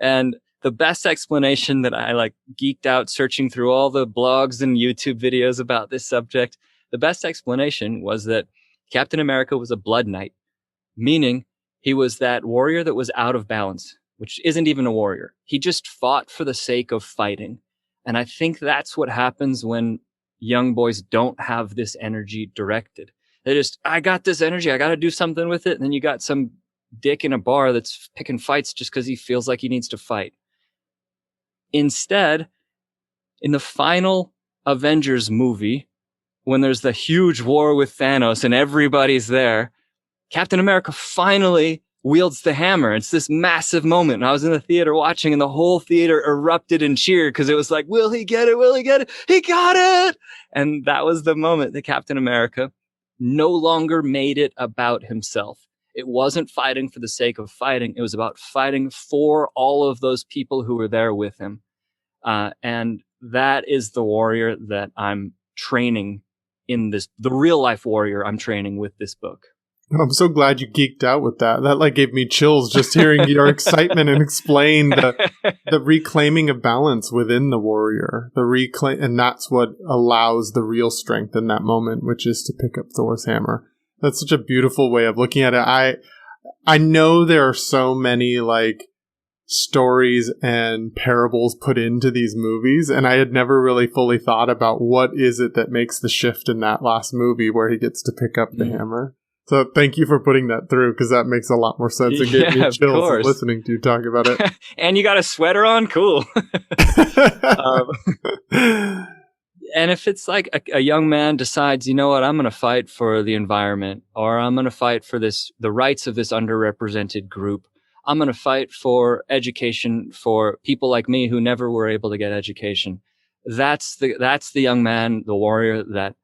And the best explanation that I like geeked out searching through all the blogs and YouTube videos about this subject, the best explanation was that Captain America was a blood knight, meaning he was that warrior that was out of balance, which isn't even a warrior. He just fought for the sake of fighting. And I think that's what happens when young boys don't have this energy directed. They just, I got this energy, I got to do something with it. And then you got some dick in a bar that's picking fights just because he feels like he needs to fight. Instead, in the final Avengers movie, when there's the huge war with Thanos and everybody's there, Captain America finally wields the hammer. It's this massive moment. And I was in the theater watching, and the whole theater erupted and cheered because it was like, will he get it? Will he get it? He got it! And that was the moment that Captain America no longer made it about himself. It wasn't fighting for the sake of fighting. It was about fighting for all of those people who were there with him. And that is the warrior that I'm training in this, the real life warrior I'm training with this book. I'm so glad you geeked out with that. That like gave me chills just hearing your excitement and explain the reclaiming of balance within the warrior. And that's what allows the real strength in that moment, which is to pick up Thor's hammer. That's such a beautiful way of looking at it. I know there are so many like stories and parables put into these movies, and I had never really fully thought about what is it that makes the shift in that last movie where he gets to pick up the hammer. So thank you for putting that through, because that makes a lot more sense. It gave me chills listening to you talk about it. And you got a sweater on? Cool. And if it's like a young man decides, you know what, I'm going to fight for the environment, or I'm going to fight for the rights of this underrepresented group. I'm going to fight for education for people like me who never were able to get education. That's the young man, the warrior that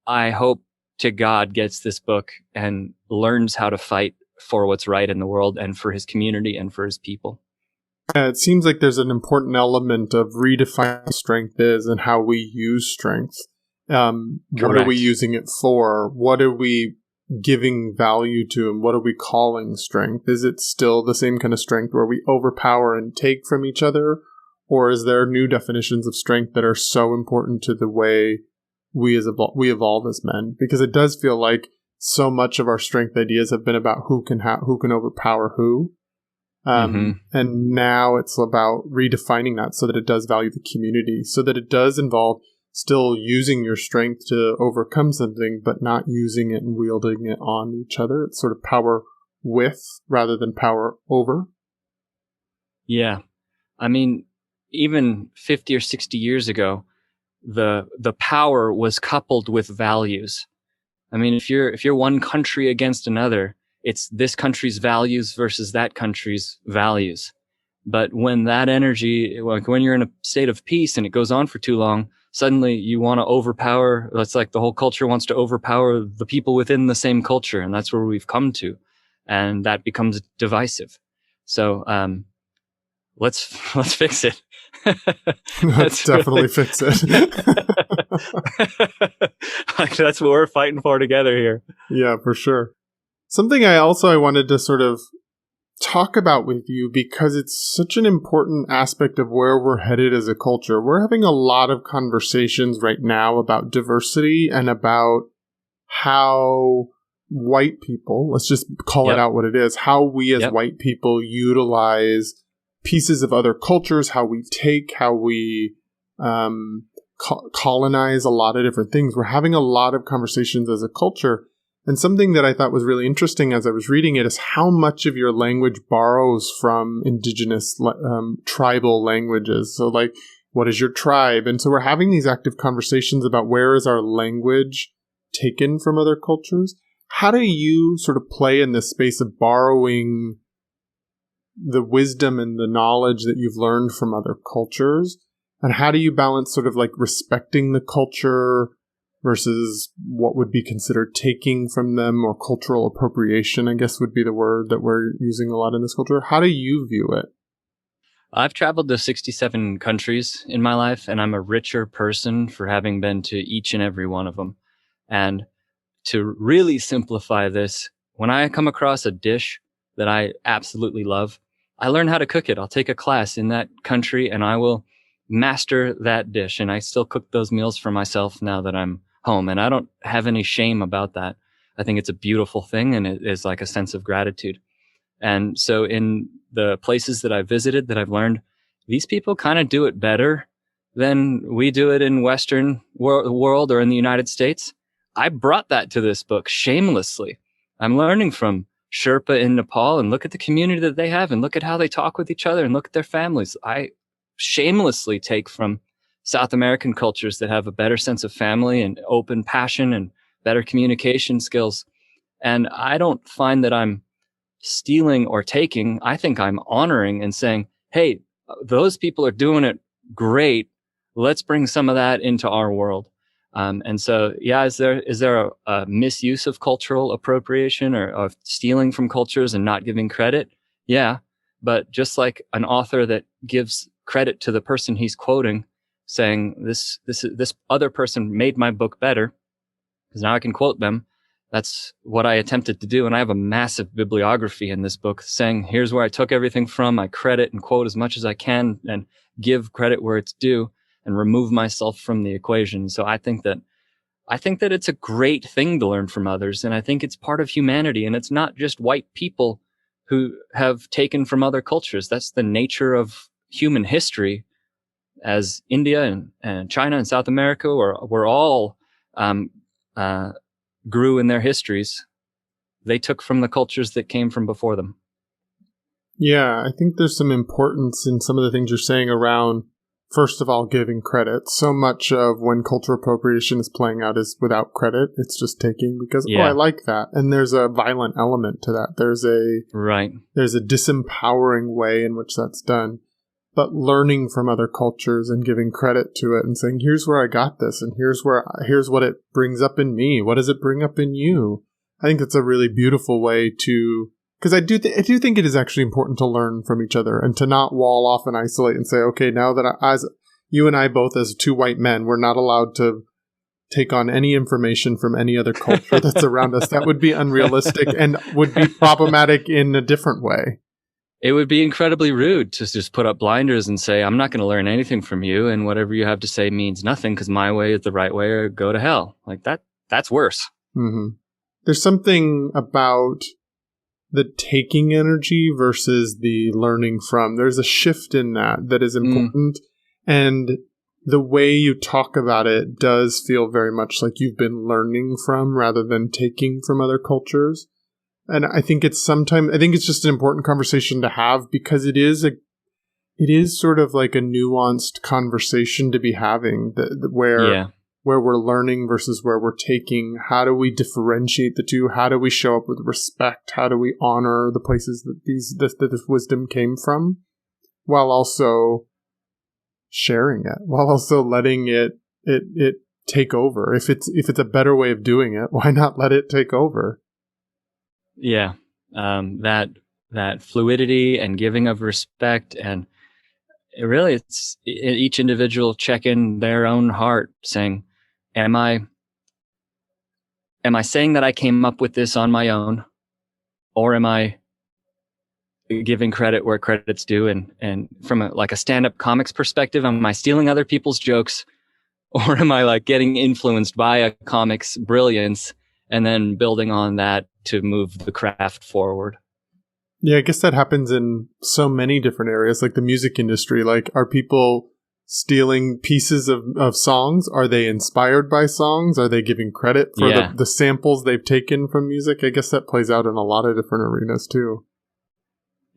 I hope to God gets this book and learns how to fight for what's right in the world and for his community and for his people. It seems like there's an important element of redefining what strength is and how we use strength. What are we using it for? What are we giving value to, and what are we calling strength? Is it still the same kind of strength where we overpower and take from each other? Or is there new definitions of strength that are so important to the way we evolve as men? Because it does feel like so much of our strength ideas have been about who can overpower who. And now it's about redefining that so that it does value the community, so that it does involve still using your strength to overcome something, but not using it and wielding it on each other. It's sort of power with rather than power over. Yeah. I mean, even 50 or 60 years ago, the power was coupled with values. I mean, if you're one country against another, it's this country's values versus that country's values. But when that energy, like when you're in a state of peace and it goes on for too long, suddenly you want to overpower. It's like the whole culture wants to overpower the people within the same culture. And that's where we've come to. And that becomes divisive. So, let's fix it. Let's definitely fix it. Like, that's what we're fighting for together here. Yeah, for sure. Something I wanted to sort of talk about with you, because it's such an important aspect of where we're headed as a culture. We're having a lot of conversations right now about diversity and about how white people, let's just call it out what it is, how we as white people utilize pieces of other cultures, how we take, how we colonize a lot of different things. We're having a lot of conversations as a culture. And something that I thought was really interesting as I was reading it is how much of your language borrows from indigenous tribal languages. So like, what is your tribe? And so we're having these active conversations about where is our language taken from other cultures? How do you sort of play in this space of borrowing the wisdom and the knowledge that you've learned from other cultures? And how do you balance sort of like respecting the culture versus what would be considered taking from them, or cultural appropriation, I guess would be the word that we're using a lot in this culture? How do you view it? I've traveled to 67 countries in my life, and I'm a richer person for having been to each and every one of them. And to really simplify this, when I come across a dish that I absolutely love, I learn how to cook it. I'll take a class in that country and I will master that dish. And I still cook those meals for myself now that I'm home. And I don't have any shame about that. I think it's a beautiful thing, and it is like a sense of gratitude. And so in the places that I visited that I've learned, these people kind of do it better than we do it in Western world or in the United States. I brought that to this book shamelessly. I'm learning from Sherpa in Nepal, and look at the community that they have, and look at how they talk with each other, and look at their families. I shamelessly take from South American cultures that have a better sense of family and open passion and better communication skills. And I don't find that I'm stealing or taking. I think I'm honoring and saying, hey, those people are doing it great. Let's bring some of that into our world. And so, yeah, is there a misuse of cultural appropriation or of stealing from cultures and not giving credit? Yeah. But just like an author that gives credit to the person he's quoting, saying this other person made my book better because now I can quote them. That's what I attempted to do. And I have a massive bibliography in this book saying, here's where I took everything from. I credit and quote as much as I can and give credit where it's due and remove myself from the equation. So I think that it's a great thing to learn from others. And I think it's part of humanity. And it's not just white people who have taken from other cultures. That's the nature of human history, as India and China and South America were all grew in their histories. They took from the cultures that came from before them. Yeah, I think there's some importance in some of the things you're saying around, first of all, giving credit. So much of when cultural appropriation is playing out is without credit. It's just taking because, I like that. And there's a violent element to that. There's a disempowering way in which that's done. But learning from other cultures and giving credit to it and saying, here's where I got this and here's what it brings up in me. What does it bring up in you? I think it's a really beautiful way to, because I do think it is actually important to learn from each other and to not wall off and isolate and say, okay, now that as you and I both as two white men, we're not allowed to take on any information from any other culture that's around us. That would be unrealistic and would be problematic in a different way. It would be incredibly rude to just put up blinders and say, I'm not going to learn anything from you, and whatever you have to say means nothing because my way is the right way, or go to hell. Like that's worse. Mm-hmm. There's something about the taking energy versus the learning from. There's a shift in that is important. And the way you talk about it does feel very much like you've been learning from rather than taking from other cultures. And I think it's just an important conversation to have because it is sort of like a nuanced conversation to be having where we're learning versus where we're taking. How do we differentiate the two? How do we show up with respect? How do we honor the places that this wisdom came from while also sharing it, while also letting it take over? If it's a better way of doing it, why not let it take over? Yeah, that fluidity and giving of respect, and it's each individual checking their own heart, saying, "Am I saying that I came up with this on my own, or am I giving credit where credit's due?" And from a stand-up comics perspective, am I stealing other people's jokes, or am I getting influenced by a comic's brilliance and then building on that to move the craft forward? Yeah, I guess that happens in so many different areas, like the music industry. Are people stealing pieces of songs? Are they inspired by songs? Are they giving credit for the samples they've taken from music? I guess that plays out in a lot of different arenas too.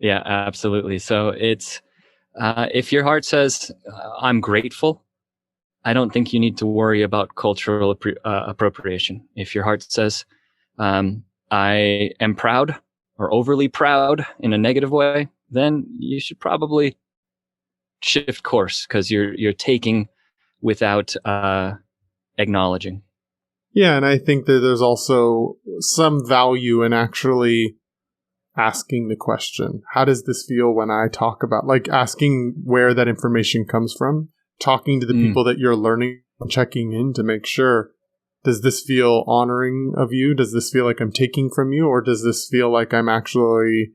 Yeah, absolutely. So it's, if your heart says, I'm grateful, I don't think you need to worry about cultural appropriation. If your heart says, I am proud or overly proud in a negative way, then you should probably shift course because you're taking without acknowledging. Yeah, and I think that there's also some value in actually asking the question, how does this feel when I talk about, asking where that information comes from, talking to the people that you're learning, checking in to make sure, does this feel honoring of you? Does this feel like I'm taking from you? Or does this feel like I'm actually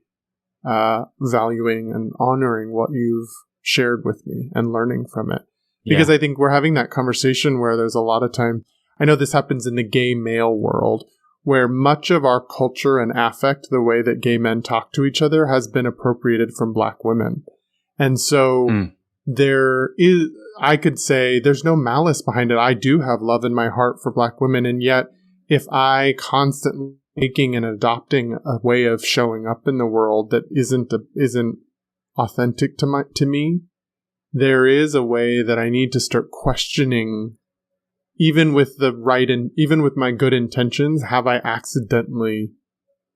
valuing and honoring what you've shared with me and learning from it? Because I think we're having that conversation where there's a lot of time, I know this happens in the gay male world, where much of our culture and affect, the way that gay men talk to each other, has been appropriated from Black women. And so there is, I could say, there's no malice behind it. I do have love in my heart for Black women. And yet, if I constantly making and adopting a way of showing up in the world that isn't authentic to me, there is a way that I need to start questioning, even with even with my good intentions, have I accidentally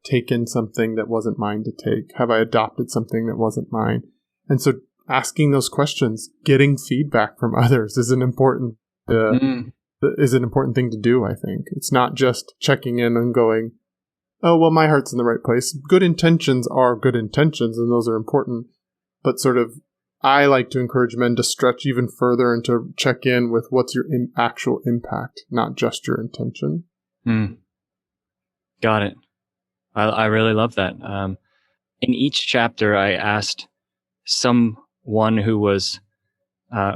taken something that wasn't mine to take? Have I adopted something that wasn't mine? And so asking those questions, getting feedback from others is an important thing to do, I think. It's not just checking in and going, oh, well, my heart's in the right place. Good intentions are good intentions, and those are important. But sort of I like to encourage men to stretch even further and to check in with what's your actual impact, not just your intention. Got it. I really love that. In each chapter, I asked someone who was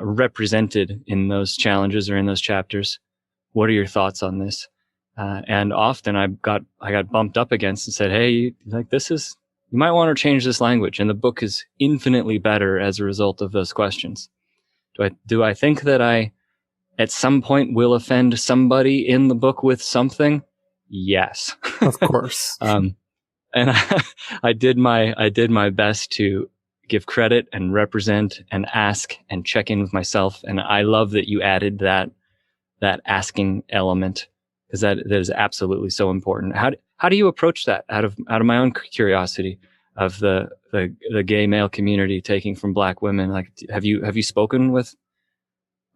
represented in those challenges or in those chapters, what are your thoughts on this? And often I got bumped up against and said, hey, like you might want to change this language. And the book is infinitely better as a result of those questions. Do I think that I at some point will offend somebody in the book with something? Yes. Of course. And I did my best to give credit and represent and ask and check in with myself. And I love that you added that asking element, because that is absolutely so important. How do you approach that out of my own curiosity of the gay male community taking from Black women? Like, have you spoken with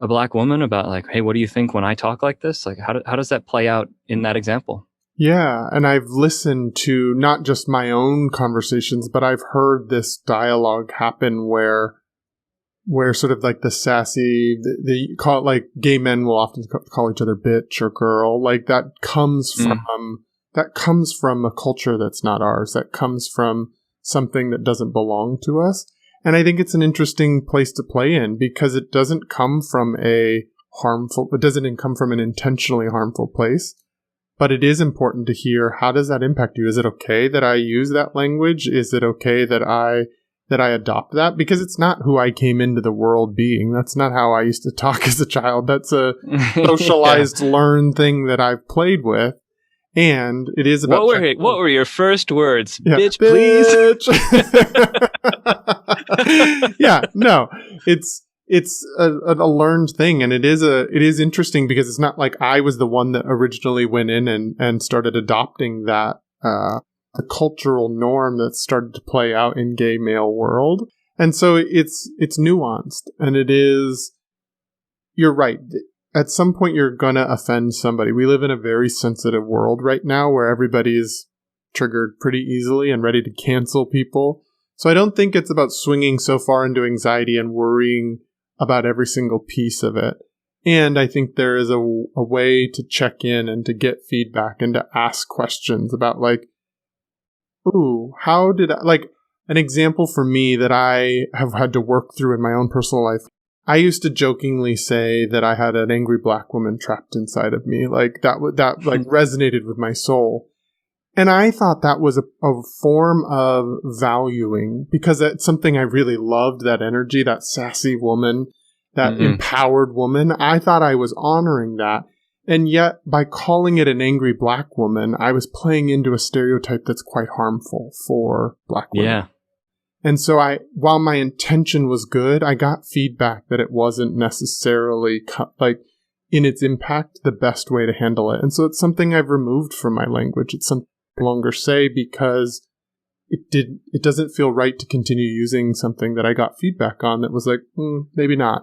a Black woman about like, hey, what do you think when I talk like this? Like, how does that play out in that example? Yeah, and I've listened to not just my own conversations, but I've heard this dialogue happen where sort of like the sassy, they call it like gay men will often call each other bitch or girl. Like that comes from a culture that's not ours. That comes from something that doesn't belong to us. And I think it's an interesting place to play in because it doesn't come from it doesn't come from an intentionally harmful place. But it is important to hear, how does that impact you? Is it okay that I use that language? Is it okay that I adopt that? Because it's not who I came into the world being. That's not how I used to talk as a child. That's a socialized, learned thing that I've played with. And it is about... What were your first words? Yeah. Bitch, please. Yeah, no. It's a learned thing, and it is interesting because it's not like I was the one that originally went in and started adopting that the cultural norm that started to play out in gay male world. And so it's nuanced, and it is, you're right. At some point you're gonna offend somebody. We live in a very sensitive world right now where everybody's triggered pretty easily and ready to cancel people. So I don't think it's about swinging so far into anxiety and worrying about every single piece of it. And I think there is a way to check in and to get feedback and to ask questions about like, ooh, how did I, like an example for me that I have had to work through in my own personal life. I used to jokingly say that I had an angry Black woman trapped inside of me. Like that like resonated with my soul. And I thought that was a form of valuing, because that's something I really loved, that energy, that sassy woman, that empowered woman. I thought I was honoring that. And yet, by calling it an angry Black woman, I was playing into a stereotype that's quite harmful for Black women. Yeah. And so while my intention was good, I got feedback that it wasn't necessarily in its impact, the best way to handle it. And so it's something I've removed from my language. It's something longer say because it doesn't feel right to continue using something that I got feedback on that was like, maybe not.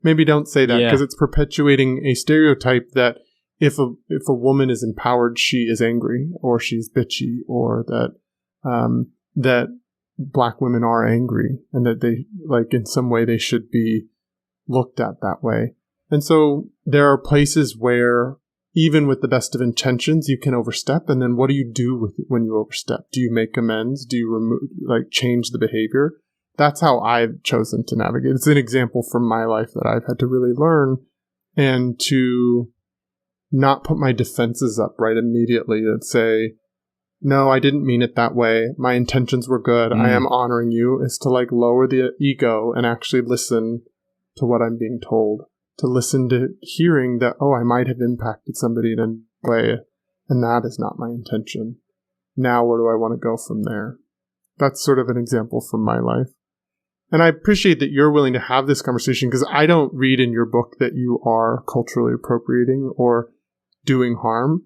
Maybe don't say that, because it's perpetuating a stereotype that if a woman is empowered, she is angry or she's bitchy, or that Black women are angry and that they, like, in some way they should be looked at that way. And so there are places where even with the best of intentions, you can overstep. And then what do you do with it when you overstep? Do you make amends? Do you change the behavior? That's how I've chosen to navigate. It's an example from my life that I've had to really learn, and to not put my defenses up right immediately and say, no, I didn't mean it that way. My intentions were good. I am honoring you. Is to lower the ego and actually listen to what I'm being told. To listen to hearing that, oh, I might have impacted somebody in a way, and that is not my intention. Now, where do I want to go from there? That's sort of an example from my life. And I appreciate that you're willing to have this conversation, because I don't read in your book that you are culturally appropriating or doing harm.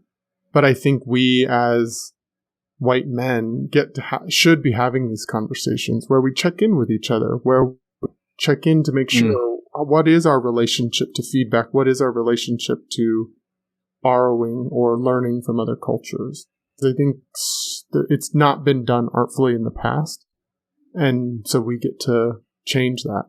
But I think we as white men should be having these conversations where we check in with each other, where we check in to make sure what is our relationship to feedback, what is our relationship to borrowing or learning from other cultures. I think it's not been done artfully in the past, and so we get to change that?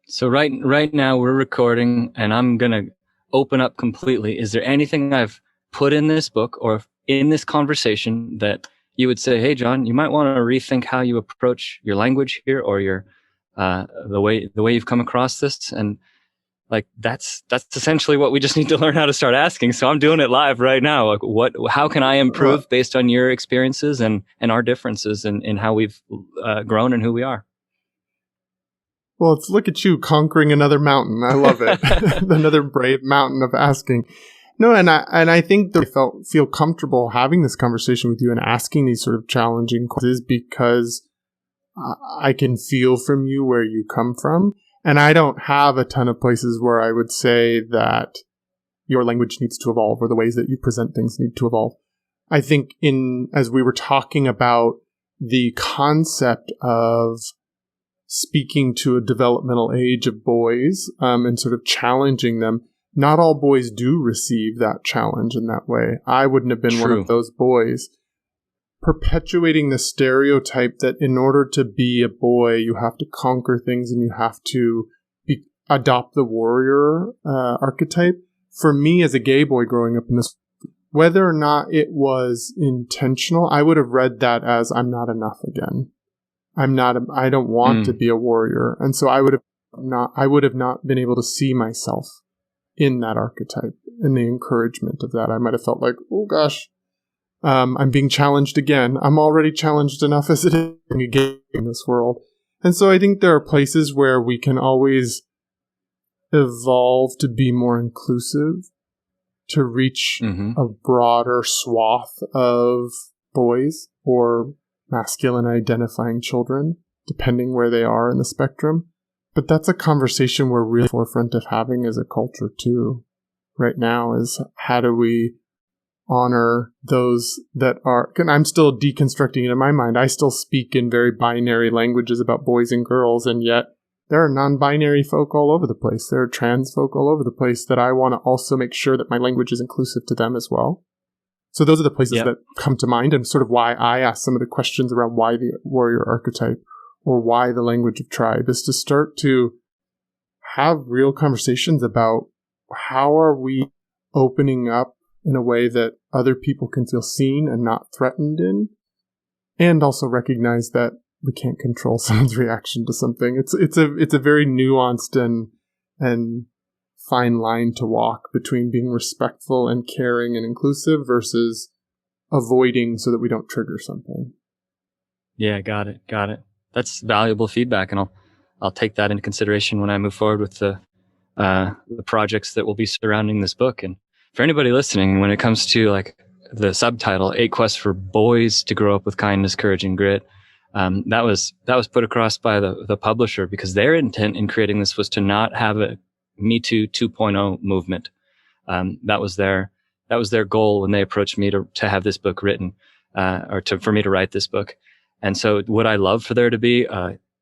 So right now we're recording, and I'm going to open up completely. Is there anything I've put in this book or in this conversation that you would say, hey, John, you might want to rethink how you approach your language here, or your the way you've come across this? And like that's essentially what we just need to learn how to start asking. So I'm doing it live right now. Like, how can I improve based on your experiences and our differences in how we've grown and who we are? Well, look at you conquering another mountain. I love it. Another brave mountain of asking. No, and I think that I feel comfortable having this conversation with you and asking these sort of challenging questions because I can feel from you where you come from. And I don't have a ton of places where I would say that your language needs to evolve or the ways that you present things need to evolve. I think as we were talking about the concept of speaking to a developmental age of boys and sort of challenging them, not all boys do receive that challenge in that way. I wouldn't have been one of those boys. Perpetuating the stereotype that in order to be a boy, you have to conquer things and you have to adopt the warrior archetype. For me, as a gay boy growing up in this, whether or not it was intentional, I would have read that as I'm not enough again. I don't want to be a warrior. And so I would have not been able to see myself in that archetype and the encouragement of that. I might have felt like, oh gosh, I'm being challenged again. I'm already challenged enough as it is in this world. And so I think there are places where we can always evolve to be more inclusive, to reach a broader swath of boys or masculine identifying children, depending where they are in the spectrum. But that's a conversation we're really forefront of having as a culture too. Right now is how do we honor those that are, and I'm still deconstructing it in my mind. I still speak in very binary languages about boys and girls, and yet there are non-binary folk all over the place. There are trans folk all over the place that I want to also make sure that my language is inclusive to them as well. So those are the places that come to mind, and sort of why I ask some of the questions around why the warrior archetype or why the language of tribe is to start to have real conversations about how are we opening up in a way that other people can feel seen and not threatened in, and also recognize that we can't control someone's reaction to something. It's a very nuanced and fine line to walk between being respectful and caring and inclusive versus avoiding so that we don't trigger something. Yeah, got it. That's valuable feedback, and I'll take that into consideration when I move forward with the projects that will be surrounding this book. And for anybody listening, when it comes to like the subtitle, 8 Quests for Boys to Grow Up with Kindness, Courage, and Grit, that was put across by the publisher because their intent in creating this was to not have a Me Too 2.0 movement. That was their goal when they approached me to have this book written, for me to write this book. And so would I love for there to be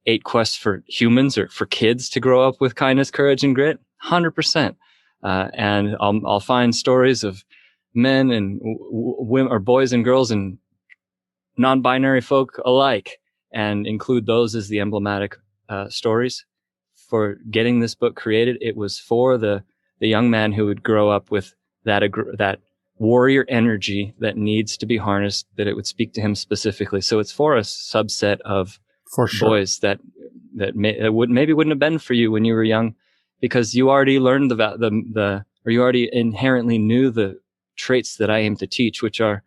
8 quests for humans or for kids to grow up with kindness, courage, and grit? 100%. And I'll find stories of men and women, or boys and girls and non-binary folk alike, and include those as the emblematic stories for getting this book created. It was for the young man who would grow up with that warrior energy that needs to be harnessed, that it would speak to him specifically. So it's for a subset of boys that maybe wouldn't have been for you when you were young, because you already learned or you already inherently knew the traits that I aim to teach, which are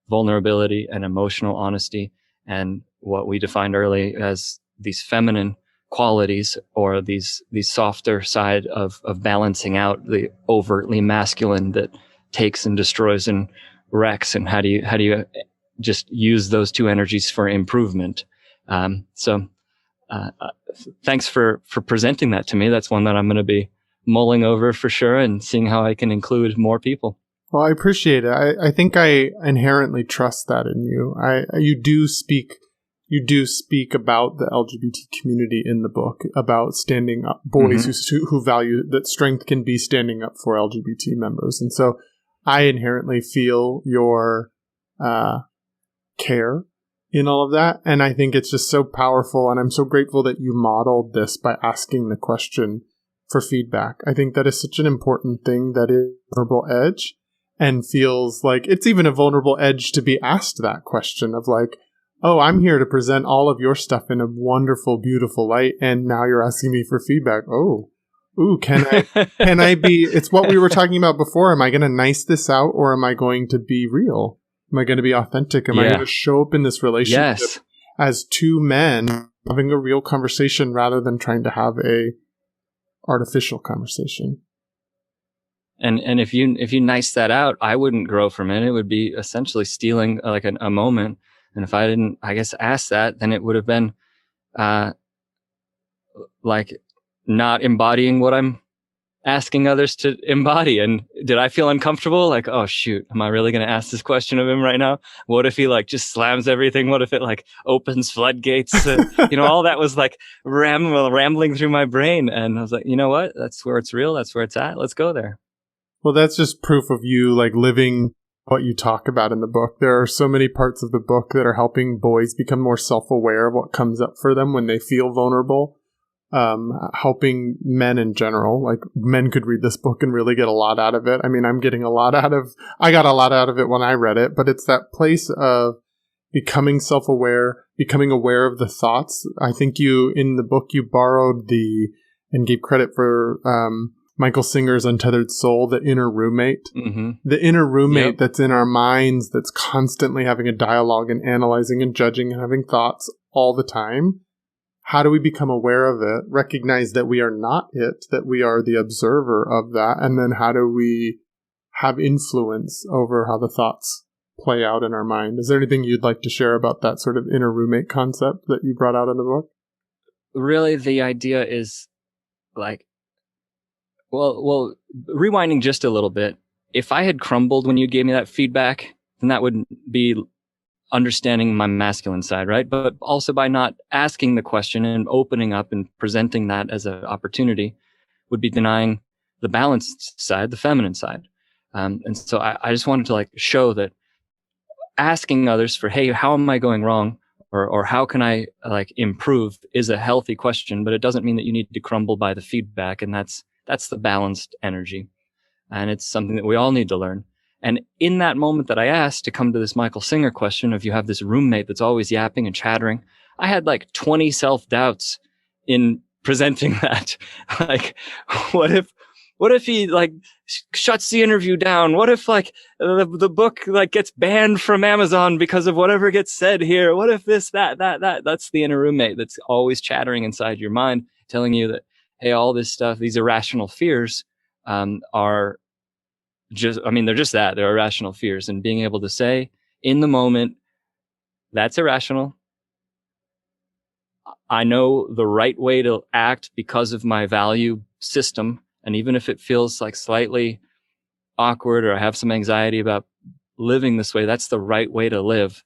vulnerability and emotional honesty, and what we defined early as these feminine qualities, or these softer side of balancing out the overtly masculine that takes and destroys and wrecks, and how do you just use those two energies for improvement. So thanks for presenting that to me. That's one that I'm going to be mulling over for sure and seeing how I can include more people. Well, I appreciate it. I think I inherently trust that in you. You do speak about the LGBT community in the book, about standing up, boys who value that strength can be standing up for LGBT members. And so I inherently feel your care in all of that. And I think it's just so powerful. And I'm so grateful that you modeled this by asking the question for feedback. I think that is such an important thing, that is a vulnerable edge, and feels like it's even a vulnerable edge to be asked that question of like, oh, I'm here to present all of your stuff in a wonderful, beautiful light, and now you're asking me for feedback. Oh, ooh, can I be, it's what we were talking about before. Am I going to nice this out, or am I going to be real? Am I going to be authentic? Am I going to show up in this relationship as two men having a real conversation rather than trying to have a artificial conversation? And if you nice that out, I wouldn't grow from it. It would be essentially stealing like a moment. And if I didn't, I guess, ask that, then it would have been like not embodying what I'm asking others to embody. And did I feel uncomfortable? Like, oh shoot, am I really going to ask this question of him right now? What if he like just slams everything? What if it like opens floodgates? All that was like rambling through my brain. And I was like, you know what? That's where it's real. That's where it's at. Let's go there. Well, that's just proof of you like living what you talk about in the book. There are so many parts of the book that are helping boys become more self-aware of what comes up for them when they feel vulnerable. Helping men in general, like men could read this book and really get a lot out of it. I mean, I got a lot out of it when I read it, but it's that place of becoming self-aware, becoming aware of the thoughts. I think in the book, you borrowed and gave credit for, Michael Singer's Untethered Soul, the inner roommate. Mm-hmm. The inner roommate that's in our minds, that's constantly having a dialogue and analyzing and judging and having thoughts all the time. How do we become aware of it, recognize that we are not it, that we are the observer of that, and then how do we have influence over how the thoughts play out in our mind? Is there anything you'd like to share about that sort of inner roommate concept that you brought out in the book? Really, the idea is like, well, rewinding just a little bit, if I had crumbled when you gave me that feedback, then that would be understanding my masculine side, right? But also by not asking the question and opening up and presenting that as an opportunity would be denying the balanced side, the feminine side. And so I just wanted to like show that asking others for, hey, how am I going wrong? Or how can I like improve is a healthy question, but it doesn't mean that you need to crumble by the feedback. And that's the balanced energy. And it's something that we all need to learn. And in that moment that I asked, to come to this Michael Singer question of you have this roommate that's always yapping and chattering, I had like 20 self-doubts in presenting that. Like, what if he like shuts the interview down? What if like the book like gets banned from Amazon because of whatever gets said here? What if this, that? That's the inner roommate that's always chattering inside your mind, telling you that, hey, all this stuff, these irrational fears are they're just that. They're irrational fears. And being able to say in the moment, that's irrational. I know the right way to act because of my value system. And even if it feels like slightly awkward or I have some anxiety about living this way, that's the right way to live.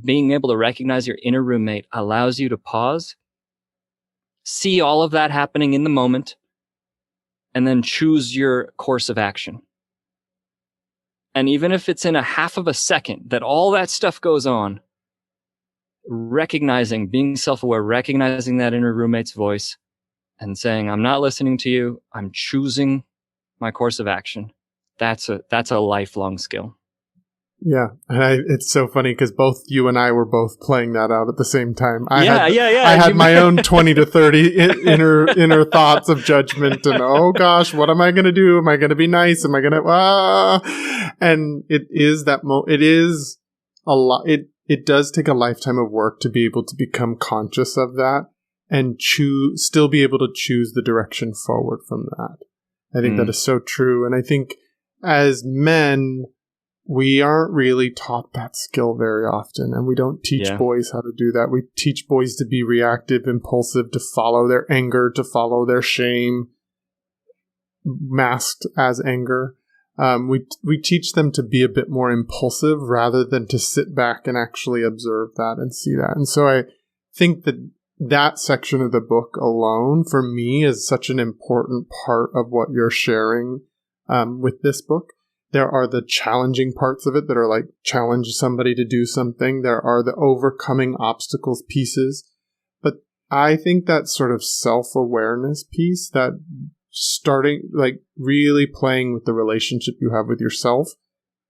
Being able to recognize your inner roommate allows you to pause, see all of that happening in the moment, and then choose your course of action. And even if it's in a half of a second that all that stuff goes on, recognizing, being self-aware, recognizing that inner roommate's voice and saying, I'm not listening to you, I'm choosing my course of action. That's a lifelong skill. Yeah. And it's so funny because both you and I were both playing that out at the same time. I had my own 20 to 30 inner thoughts of judgment and, oh gosh, what am I going to do? Am I going to be nice? Am I going to, and it is it is a lot. It does take a lifetime of work to be able to become conscious of that and still be able to choose the direction forward from that. I think that is so true. And I think as men, we aren't really taught that skill very often, and we don't teach boys how to do that. We teach boys to be reactive, impulsive, to follow their anger, to follow their shame, masked as anger. We teach them to be a bit more impulsive rather than to sit back and actually observe that and see that. And so I think that section of the book alone, for me, is such an important part of what you're sharing with this book. There are the challenging parts of it that are like challenge somebody to do something. There are the overcoming obstacles pieces. But I think that sort of self-awareness piece, that starting, like really playing with the relationship you have with yourself,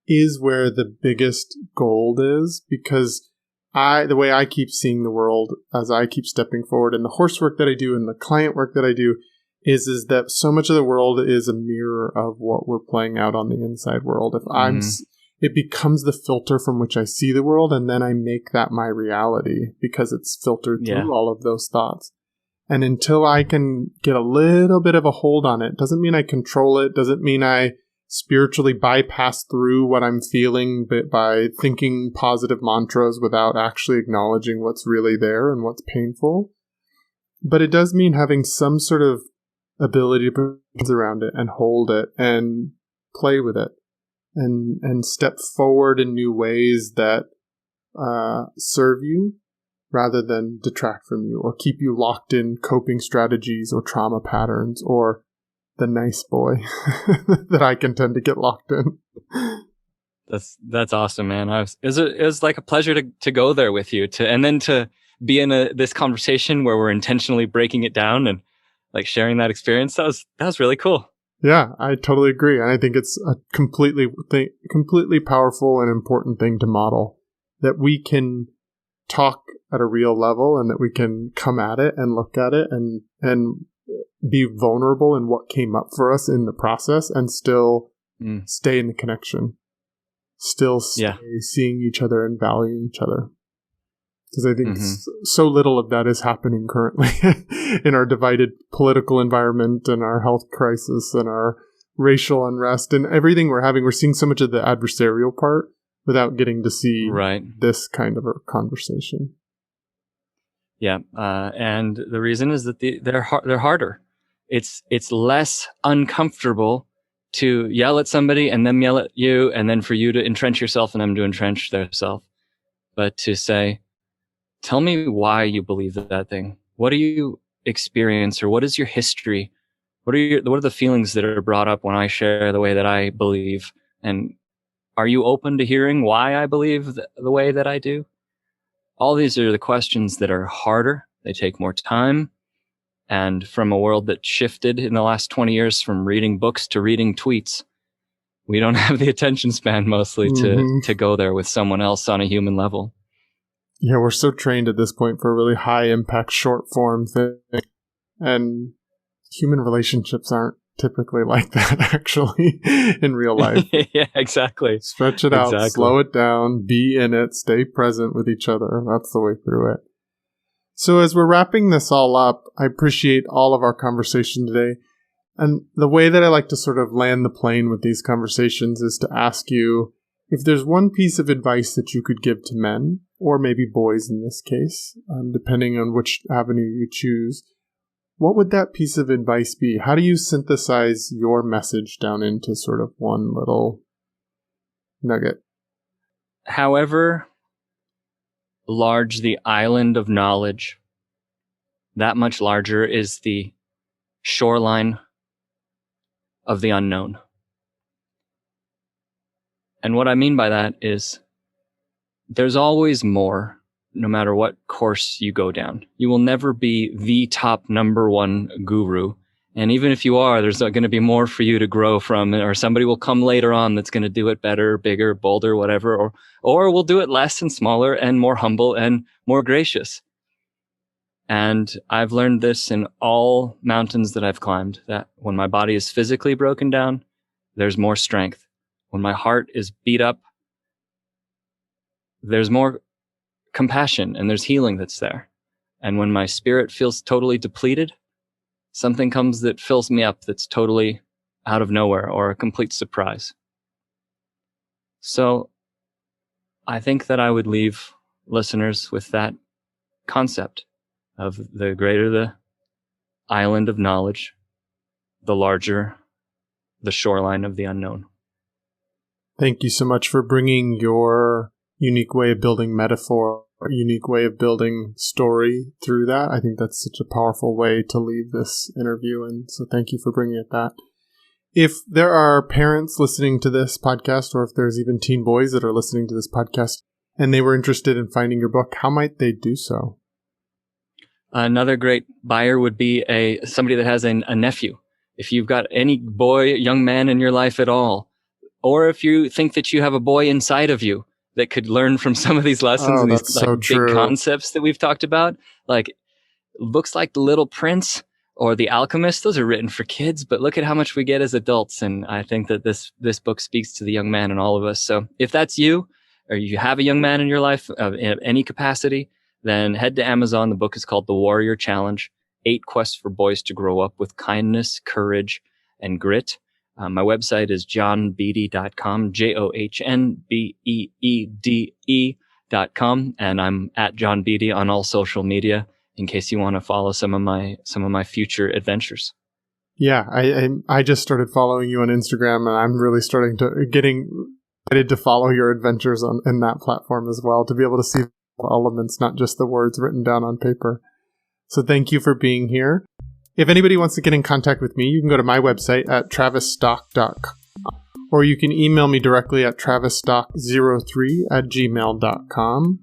is where the biggest gold is, because the way I keep seeing the world as I keep stepping forward in the horse work that I do and the client work that I do is that so much of the world is a mirror of what we're playing out on the inside world. If it becomes the filter from which I see the world, and then I make that my reality because it's filtered through all of those thoughts. And until I can get a little bit of a hold on it, doesn't mean I control it, doesn't mean I spiritually bypass through what I'm feeling by thinking positive mantras without actually acknowledging what's really there and what's painful. But it does mean having some sort of ability to put hands around it and hold it and play with it and step forward in new ways that serve you rather than detract from you or keep you locked in coping strategies or trauma patterns or the nice boy that I can tend to get locked in. That's awesome, man. It was like a pleasure to go there with you and then to be in this conversation where we're intentionally breaking it down and like sharing that experience. That was really cool. Yeah, I totally agree. And I think it's a completely powerful and important thing to model, that we can talk at a real level and that we can come at it and look at it and be vulnerable in what came up for us in the process and still stay in the connection, still stay seeing each other and valuing each other. Because I think so little of that is happening currently in our divided political environment and our health crisis and our racial unrest and everything we're having. We're seeing so much of the adversarial part without getting to see this kind of a conversation. Yeah, and the reason is that they're harder. It's less uncomfortable to yell at somebody and them yell at you, and then for you to entrench yourself and them to entrench themselves. But to say, tell me why you believe that thing. What do you experience, or what is your history? What are the feelings that are brought up when I share the way that I believe? And are you open to hearing why I believe the way that I do? All these are the questions that are harder. They take more time. And from a world that shifted in the last 20 years from reading books to reading tweets, we don't have the attention span mostly to go there with someone else on a human level. Yeah, we're so trained at this point for a really high impact short form thing. And human relationships aren't typically like that, actually, in real life. Yeah, exactly. Stretch it out, slow it down, be in it, stay present with each other. That's the way through it. So as we're wrapping this all up, I appreciate all of our conversation today. And the way that I like to sort of land the plane with these conversations is to ask you if there's one piece of advice that you could give to men, or maybe boys in this case, depending on which avenue you choose. What would that piece of advice be? How do you synthesize your message down into sort of one little nugget? However large the island of knowledge, that much larger is the shoreline of the unknown. And what I mean by that is there's always more, no matter what course you go down. You will never be the top number one guru. And even if you are, there's going to be more for you to grow from, or somebody will come later on that's going to do it better, bigger, bolder, whatever, or we'll do it less and smaller and more humble and more gracious. And I've learned this in all mountains that I've climbed, that when my body is physically broken down, there's more strength. When my heart is beat up, there's more compassion and there's healing that's there. And when my spirit feels totally depleted, something comes that fills me up that's totally out of nowhere or a complete surprise. So I think that I would leave listeners with that concept of the greater the island of knowledge, the larger the shoreline of the unknown. Thank you so much for bringing your unique way of building metaphor, a unique way of building story through that. I think that's such a powerful way to leave this interview, and so thank you for bringing it that. If there are parents listening to this podcast, or if there's even teen boys that are listening to this podcast, and they were interested in finding your book, how might they do so? Another great buyer would be somebody that has a nephew. If you've got any boy, young man in your life at all, or if you think that you have a boy inside of you that could learn from some of these lessons and these big concepts that we've talked about, like books like The Little Prince or The Alchemist, those are written for kids, but look at how much we get as adults. And I think that this book speaks to the young man in all of us. So if that's you, or you have a young man in your life in any capacity, then head to Amazon. The book is called The Warrior Challenge: 8 Quests for Boys to Grow Up with Kindness, Courage, and Grit. My website is johnbeede.com, JohnBeede.com. And I'm at John Beede on all social media in case you want to follow some of my future adventures. Yeah, I just started following you on Instagram, and I'm really getting ready to follow your adventures in that platform as well, to be able to see elements, not just the words written down on paper. So thank you for being here. If anybody wants to get in contact with me, you can go to my website at travisstock.com, or you can email me directly at travisstock03@gmail.com.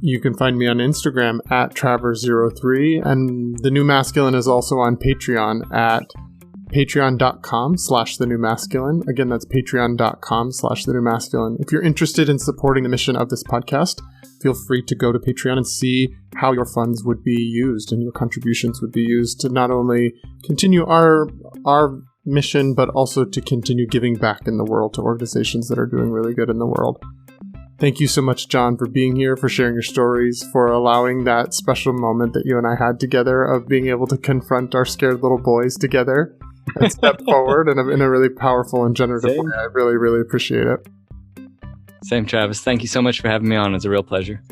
You can find me on Instagram at Travers03, and The New Masculine is also on Patreon at patreon.com/thenewmasculine. Again, that's patreon.com/thenewmasculine. If you're interested in supporting the mission of this podcast, feel free to go to Patreon and see how your funds would be used and your contributions would be used to not only continue our mission, but also to continue giving back in the world to organizations that are doing really good in the world. Thank you so much, John, for being here, for sharing your stories, for allowing that special moment that you and I had together of being able to confront our scared little boys together and step forward in a really powerful and generative way. I really, really appreciate it. Same, Travis. Thank you so much for having me on. It's a real pleasure.